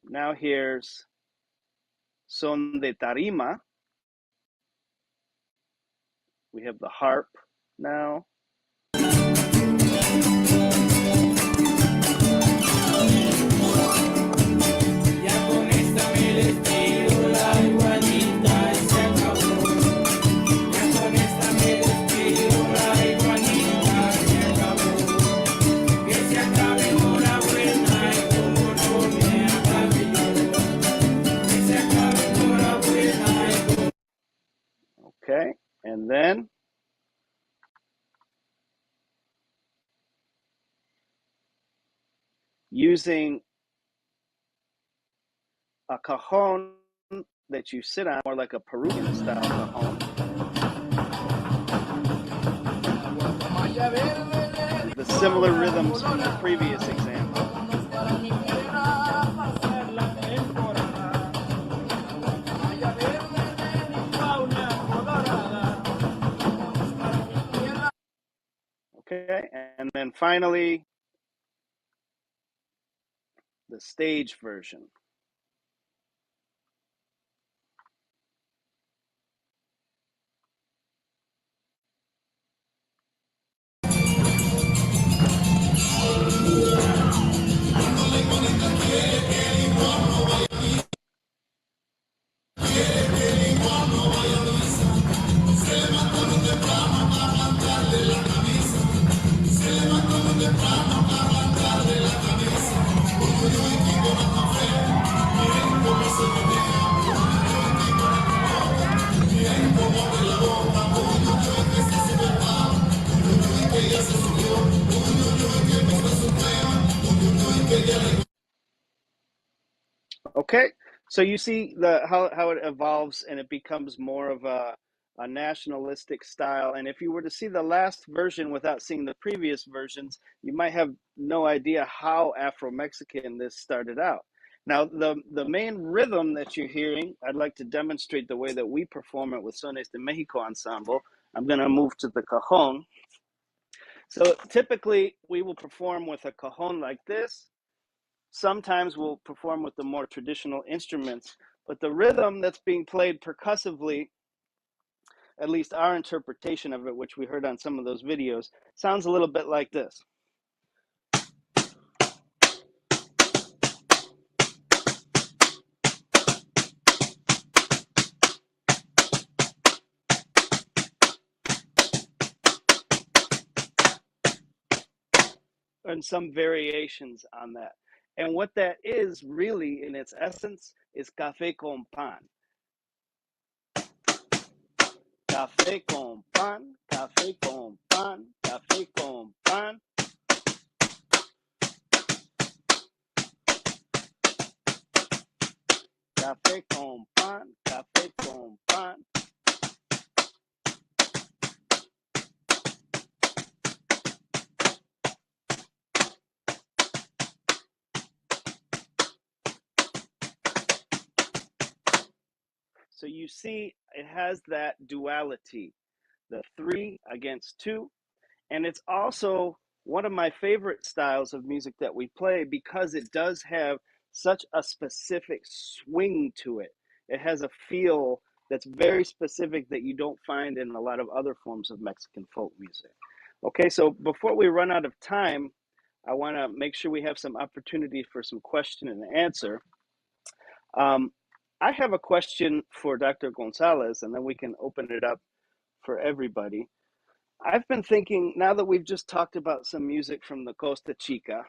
Now here's son de tarima. We have the harp now. And then using a cajon that you sit on, more like a Peruvian style cajon, the similar rhythms from the previous example. Okay, and then finally, the stage version. Okay, so you see how it evolves and it becomes more of a nationalistic style. And if you were to see the last version without seeing the previous versions, you might have no idea how Afro-Mexican this started out. Now, the main rhythm that you're hearing, I'd like to demonstrate the way that we perform it with Sones de Mexico Ensemble. I'm going to move to the cajon. So typically, we will perform with a cajon like this. Sometimes we'll perform with the more traditional instruments, but the rhythm that's being played percussively, at least our interpretation of it, which we heard on some of those videos, sounds a little bit like this. And some variations on that. And what that is really, in its essence, is café con pan. Café con pan, café con pan, café con pan. Café con pan, café con pan. So you see, it has that duality, the 3 against 2. And it's also one of my favorite styles of music that we play because it does have such a specific swing to it. It has a feel that's very specific that you don't find in a lot of other forms of Mexican folk music. Okay, so before we run out of time, I want to make sure we have some opportunity for some question and answer. I have a question for Dr. Gonzalez, and then we can open it up for everybody. I've been thinking, now that we've just talked about some music from the Costa Chica,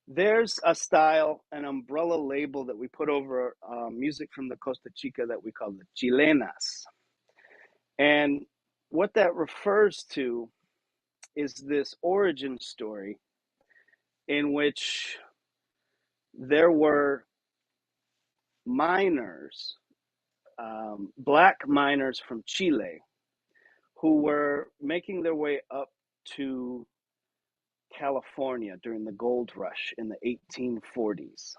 there's a style, an umbrella label that we put over music from the Costa Chica that we call the chilenas. And what that refers to is this origin story in which there were miners, black miners from Chile, who were making their way up to California during the gold rush in the 1840s.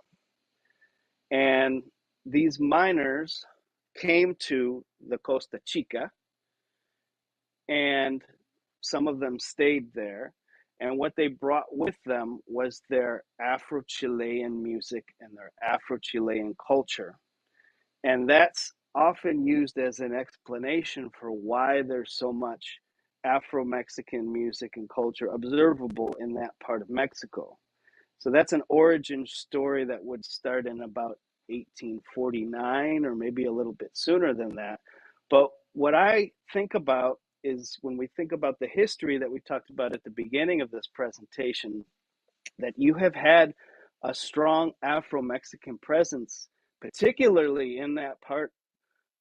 And these miners came to the Costa Chica, and some of them stayed there. And what they brought with them was their Afro-Chilean music and their Afro-Chilean culture. And that's often used as an explanation for why there's so much Afro-Mexican music and culture observable in that part of Mexico. So that's an origin story that would start in about 1849 or maybe a little bit sooner than that. But what I think about is when we think about the history that we talked about at the beginning of this presentation, that you have had a strong Afro-Mexican presence, particularly in that part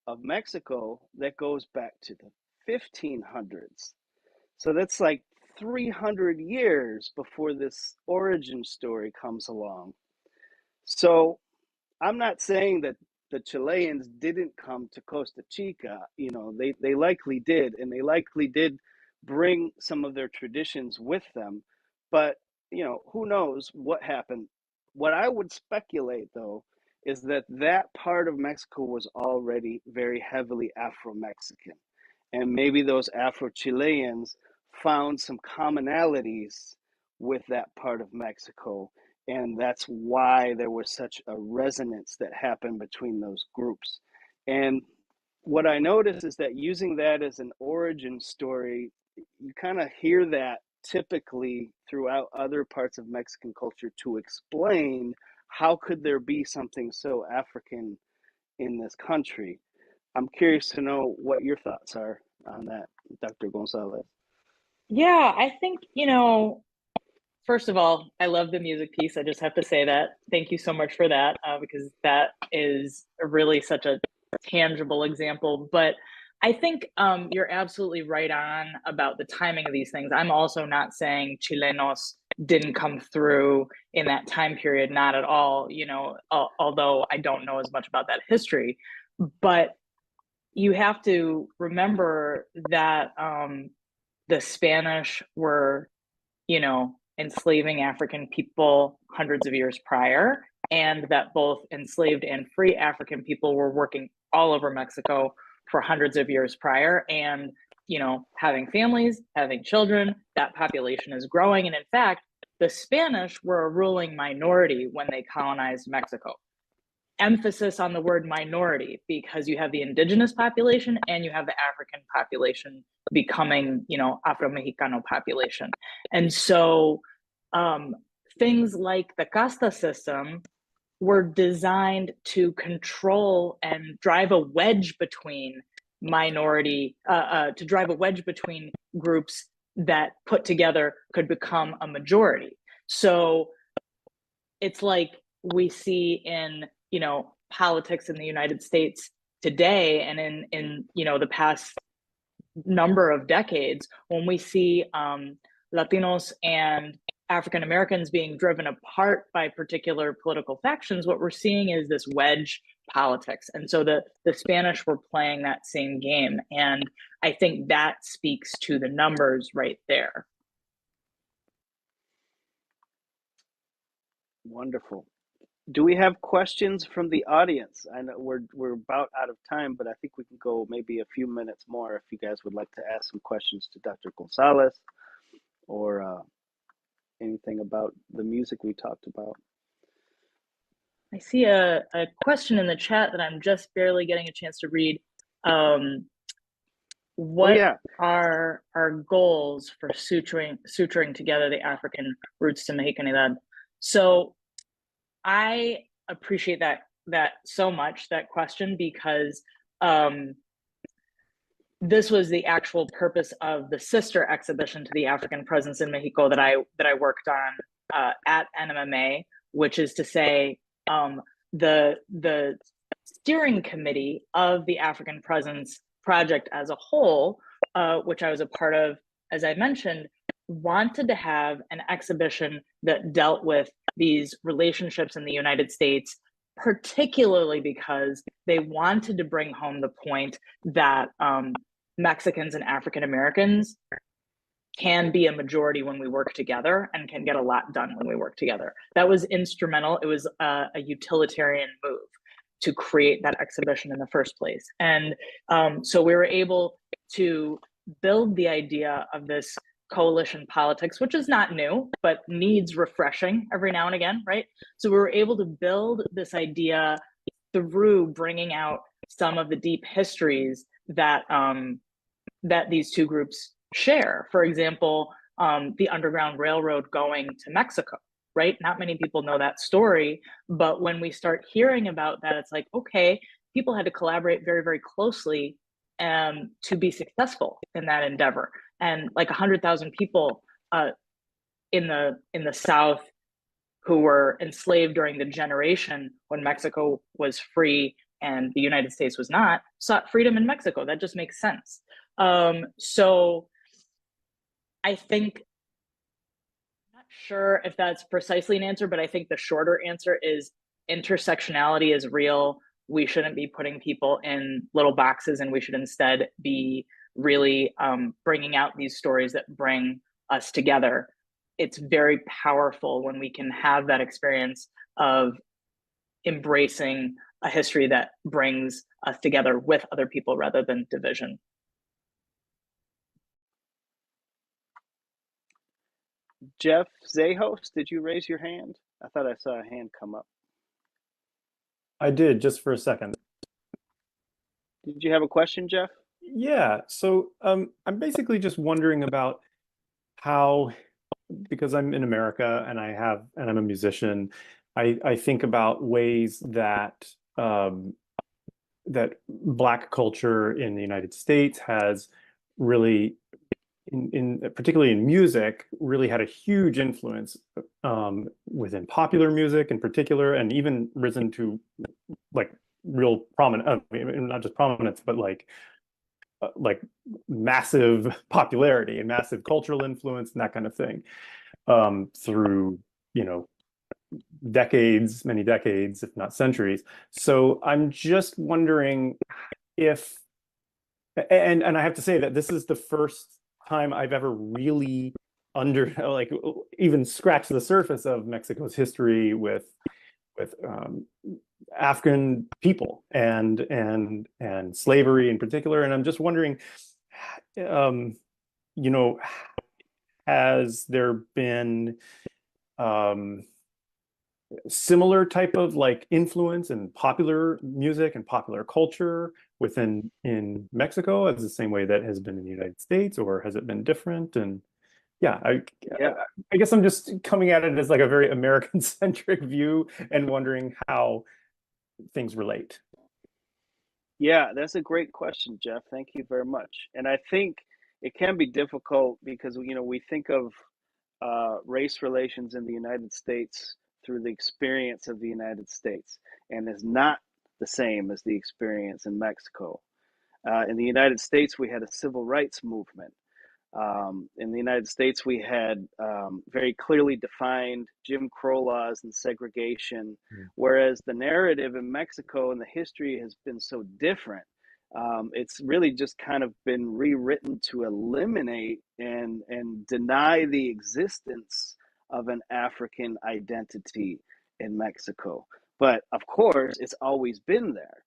of Mexico that goes back to the 1500s. So that's like 300 years before this origin story comes along. So I'm not saying that the Chileans didn't come to Costa Chica. You know, they likely did, and they likely did bring some of their traditions with them. But, you know, who knows what happened. What I would speculate, though, is that that part of Mexico was already very heavily Afro-Mexican. And maybe those Afro-Chileans found some commonalities with that part of Mexico, and that's why there was such a resonance that happened between those groups. And what I noticed is that using that as an origin story, you kind of hear that typically throughout other parts of Mexican culture to explain how could there be something so African in this country. I'm curious to know what your thoughts are on that, Dr. Gonzalez. Yeah, I think, you know, first of all, I love the music piece. I just have to say that. Thank you so much for that, because that is really such a tangible example. But I think you're absolutely right on about the timing of these things. I'm also not saying Chilenos didn't come through in that time period, not at all, you know, although I don't know as much about that history. But you have to remember that the Spanish were, you know, enslaving African people hundreds of years prior, and that both enslaved and free African people were working all over Mexico for hundreds of years prior, and, you know, having families, having children. That population is growing, and in fact, the Spanish were a ruling minority when they colonized Mexico. Emphasis on the word minority, because you have the indigenous population and you have the African population becoming, you know, Afro-Mexicano population. And so things like the casta system were designed to control and drive a wedge between to drive a wedge between groups that put together could become a majority. So it's like we see in, you know, politics in the United States today, and in you know, the past number of decades, when we see Latinos and African Americans being driven apart by particular political factions, what we're seeing is this wedge politics. And so the Spanish were playing that same game. And I think that speaks to the numbers right there. Wonderful. Do we have questions from the audience? I know we're about out of time, but I think we can go maybe a few minutes more if you guys would like to ask some questions to Dr. Gonzalez or anything about the music we talked about. I see a question in the chat that I'm just barely getting a chance to read. What are our goals for suturing together the African roots to Mexicanidad? So I appreciate that so much, that question, because this was the actual purpose of the sister exhibition to the African presence in Mexico that I worked on at NMMA, which is to say, the steering committee of the African presence project as a whole, which I was a part of, as I mentioned, wanted to have an exhibition that dealt with these relationships in the United States, particularly because they wanted to bring home the point that Mexicans and African Americans can be a majority when we work together and can get a lot done when we work together. That was instrumental. It was a utilitarian move to create that exhibition in the first place. And so we were able to build the idea of this coalition politics, which is not new, but needs refreshing every now and again, right? So we were able to build this idea through bringing out some of the deep histories that that these two groups share. For example, the Underground Railroad going to Mexico, right? Not many people know that story, but when we start hearing about that, it's like, okay, people had to collaborate very, very closely to be successful in that endeavor. And like 100,000 people in the South who were enslaved during the generation when Mexico was free and the United States was not, sought freedom in Mexico. That just makes sense. So I think, I'm not sure if that's precisely an answer, but I think the shorter answer is intersectionality is real. We shouldn't be putting people in little boxes, and we should instead be really bringing out these stories that bring us together. It's very powerful when we can have that experience of embracing a history that brings us together with other people rather than division. Jeff Zahos, did you raise your hand? I thought I saw a hand come up. I did, just for a second. Did you have a question, Jeff? Yeah, so I'm basically just wondering about how, because I'm in America and I'm a musician, I think about ways that that Black culture in the United States has really, particularly in music, really had a huge influence within popular music in particular, and even risen to like real prominent, not just prominence, but like massive popularity and massive cultural influence and that kind of thing through, decades, many decades, if not centuries. So I'm just wondering if, and I have to say that this is the first time I've ever really even scratched the surface of Mexico's history with African people and slavery in particular. And I'm just wondering, has there been similar type of influence in popular music and popular culture in Mexico as the same way that has been in the United States, or has it been different? And I guess I'm just coming at it as a very American-centric view and wondering how things relate. Yeah, that's a great question, Jeff. Thank you very much. And I think it can be difficult because, we think of race relations in the United States through the experience of the United States, and is not the same as the experience in Mexico. In the United States, we had a civil rights movement. In the United States, we had very clearly defined Jim Crow laws and segregation, whereas the narrative in Mexico and the history has been so different. It's really just kind of been rewritten to eliminate and deny the existence of an African identity in Mexico. But of course, it's always been there.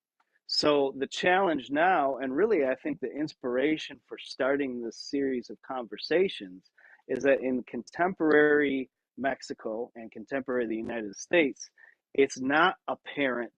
So the challenge now, and really I think the inspiration for starting this series of conversations, is that in contemporary Mexico and contemporary the United States, it's not apparent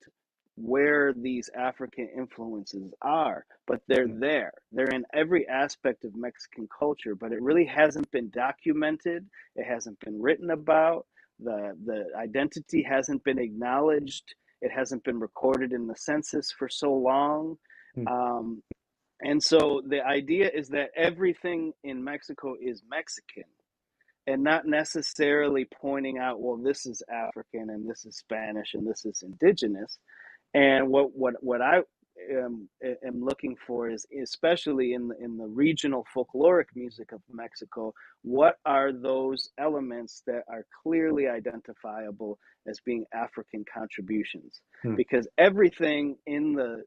where these African influences are, but they're there. They're in every aspect of Mexican culture, but it really hasn't been documented. It hasn't been written about. The identity hasn't been acknowledged. It hasn't been recorded in the census for so long. And so the idea is that everything in Mexico is Mexican, and not necessarily pointing out, well, this is African and this is Spanish and this is indigenous. And what I am looking for is, especially in the regional folkloric music of Mexico, what are those elements that are clearly identifiable as being African contributions? Because everything in the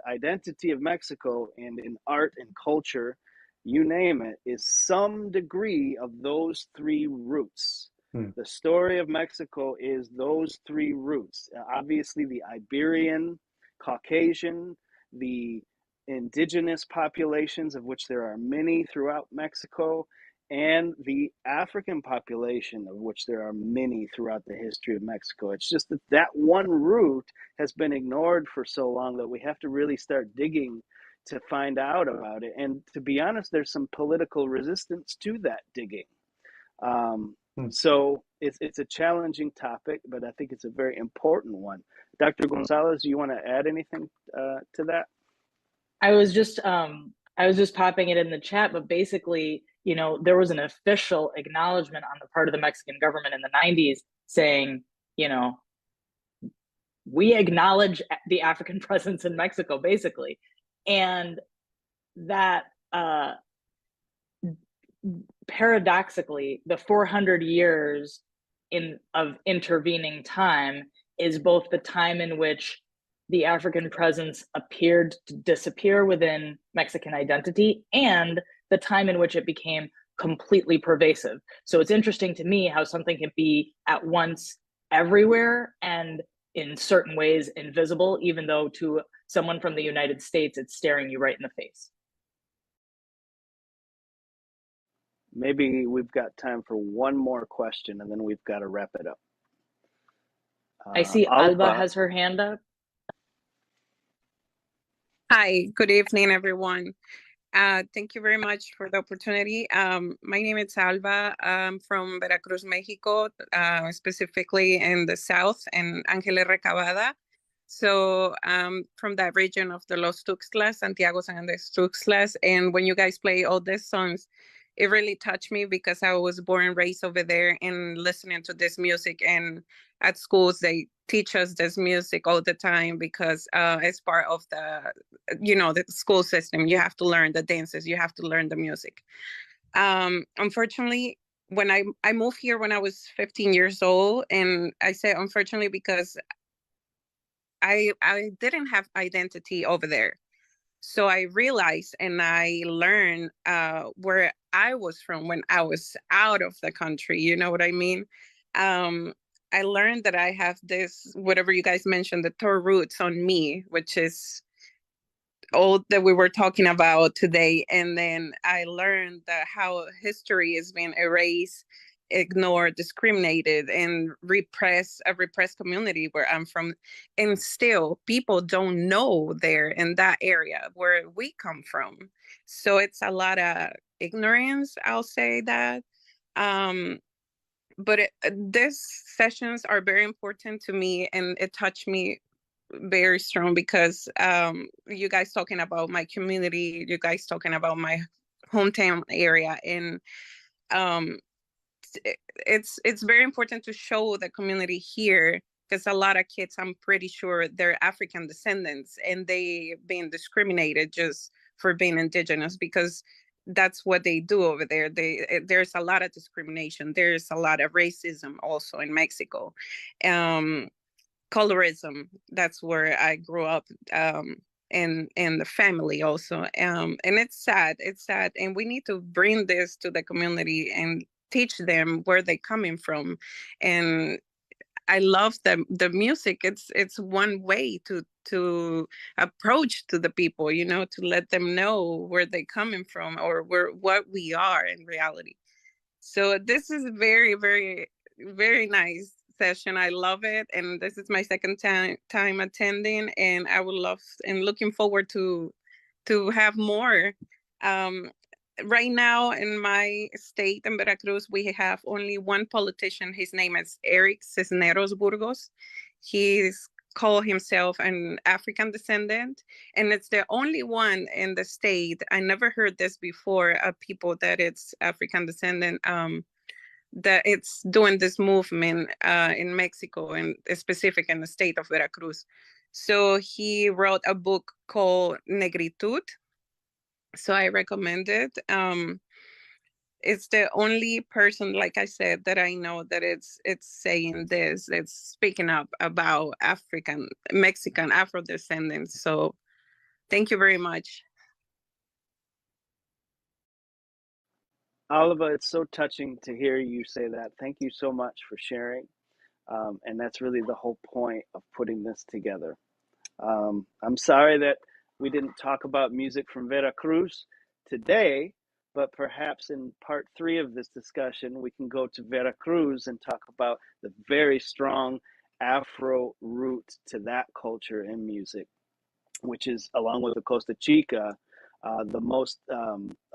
identity of Mexico and in art and culture, you name it, is some degree of those three roots. The story of Mexico is those three roots. Obviously, the Iberian, Caucasian, the indigenous populations, of which there are many throughout Mexico, and the African population, of which there are many throughout the history of Mexico. It's just that one root has been ignored for so long that we have to really start digging to find out about it. And to be honest, there's some political resistance to that digging. So it's a challenging topic, but I think it's a very important one. Dr. Gonzalez, do you want to add anything to that? I was just popping it in the chat, but basically, there was an official acknowledgement on the part of the Mexican government in the 90s saying, we acknowledge the African presence in Mexico, basically. And that paradoxically, the 400 years of intervening time is both the time in which the African presence appeared to disappear within Mexican identity and the time in which it became completely pervasive. So it's interesting to me how something can be at once everywhere and in certain ways invisible, even though to someone from the United States, it's staring you right in the face. Maybe we've got time for one more question and then we've got to wrap it up. I see Alba has her hand up. Hi, good evening, everyone. Thank you very much for the opportunity. My name is Alba. I'm from Veracruz, Mexico, specifically in the south, in Ángeles Recabada. So from that region of the Los Tuxtlas, Santiago San Andres Tuxtlas. And when you guys play all these songs, it really touched me because I was born and raised over there and listening to this music. And at schools, they teach us this music all the time because it's part of the school system. You have to learn the dances, you have to learn the music. Unfortunately, when I moved here when I was 15 years old, and I say unfortunately because I didn't have identity over there. So I realized and I learned where I was from when I was out of the country. You know what I mean? I learned that I have this, whatever you guys mentioned, the Tor roots on me, which is all that we were talking about today. And then I learned that how history is being erased, ignored, discriminated, and a repressed community where I'm from. And still people don't know there in that area where we come from. So it's a lot of ignorance, I'll say that. But these sessions are very important to me, and it touched me very strong because you guys talking about my community, you guys talking about my hometown area, and it's very important to show the community here because a lot of kids, I'm pretty sure they're African descendants and they being discriminated just for being indigenous because that's what they do over there. There's a lot of discrimination. There's a lot of racism also in Mexico. Colorism, that's where I grew up, and the family also. And it's sad. And we need to bring this to the community and teach them where they're coming from. And I love the music. It's one way to approach to the people, to let them know where they're coming from or what we are in reality. So this is very, very, very nice session. I love it. And this is my second time attending, and I would love and looking forward to have more. Right now in my state in Veracruz, we have only one politician. His name is Eric Cisneros Burgos. He's called himself an African descendant, and it's the only one in the state. I never heard this before, of people that it's African descendant, that it's doing this movement in Mexico, and specific in the state of Veracruz. So he wrote a book called Negritude. So I recommend it. It's the only person, like I said, that I know that it's saying this. It's speaking up about African, Mexican, Afro descendants. So thank you very much. Oliva, it's so touching to hear you say that. Thank you so much for sharing. And that's really the whole point of putting this together. I'm sorry that we didn't talk about music from Veracruz today, but perhaps in part 3 of this discussion, we can go to Veracruz and talk about the very strong Afro root to that culture in music, which is, along with the Costa Chica, the most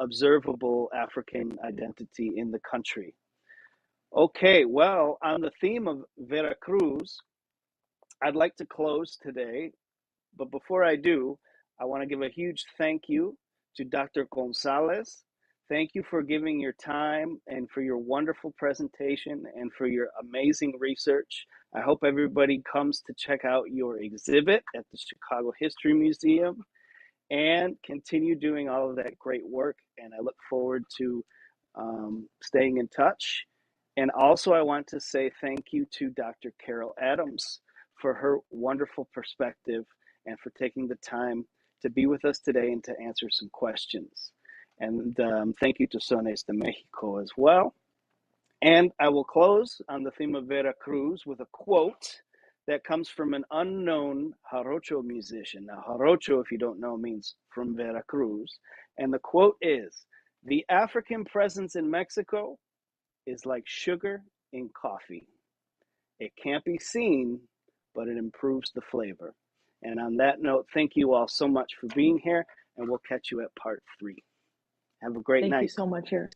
observable African identity in the country. Okay, well, on the theme of Veracruz, I'd like to close today. But before I do, I want to give a huge thank you to Dr. Gonzalez Thank you for giving your time and for your wonderful presentation and for your amazing research. I hope everybody comes to check out your exhibit at the Chicago History Museum and continue doing all of that great work. And I look forward to staying in touch. And also, I want to say thank you to Dr. Carol Adams for her wonderful perspective and for taking the time to be with us today and to answer some questions. And thank you to Sones de Mexico as well. And I will close on the theme of Veracruz with a quote that comes from an unknown Jarocho musician. Now, Jarocho, if you don't know, means from Veracruz. And the quote is, "The African presence in Mexico is like sugar in coffee. It can't be seen, but it improves the flavor." And on that note, thank you all so much for being here, and we'll catch you at part 3. Have a great night. Thank you so much, Eric.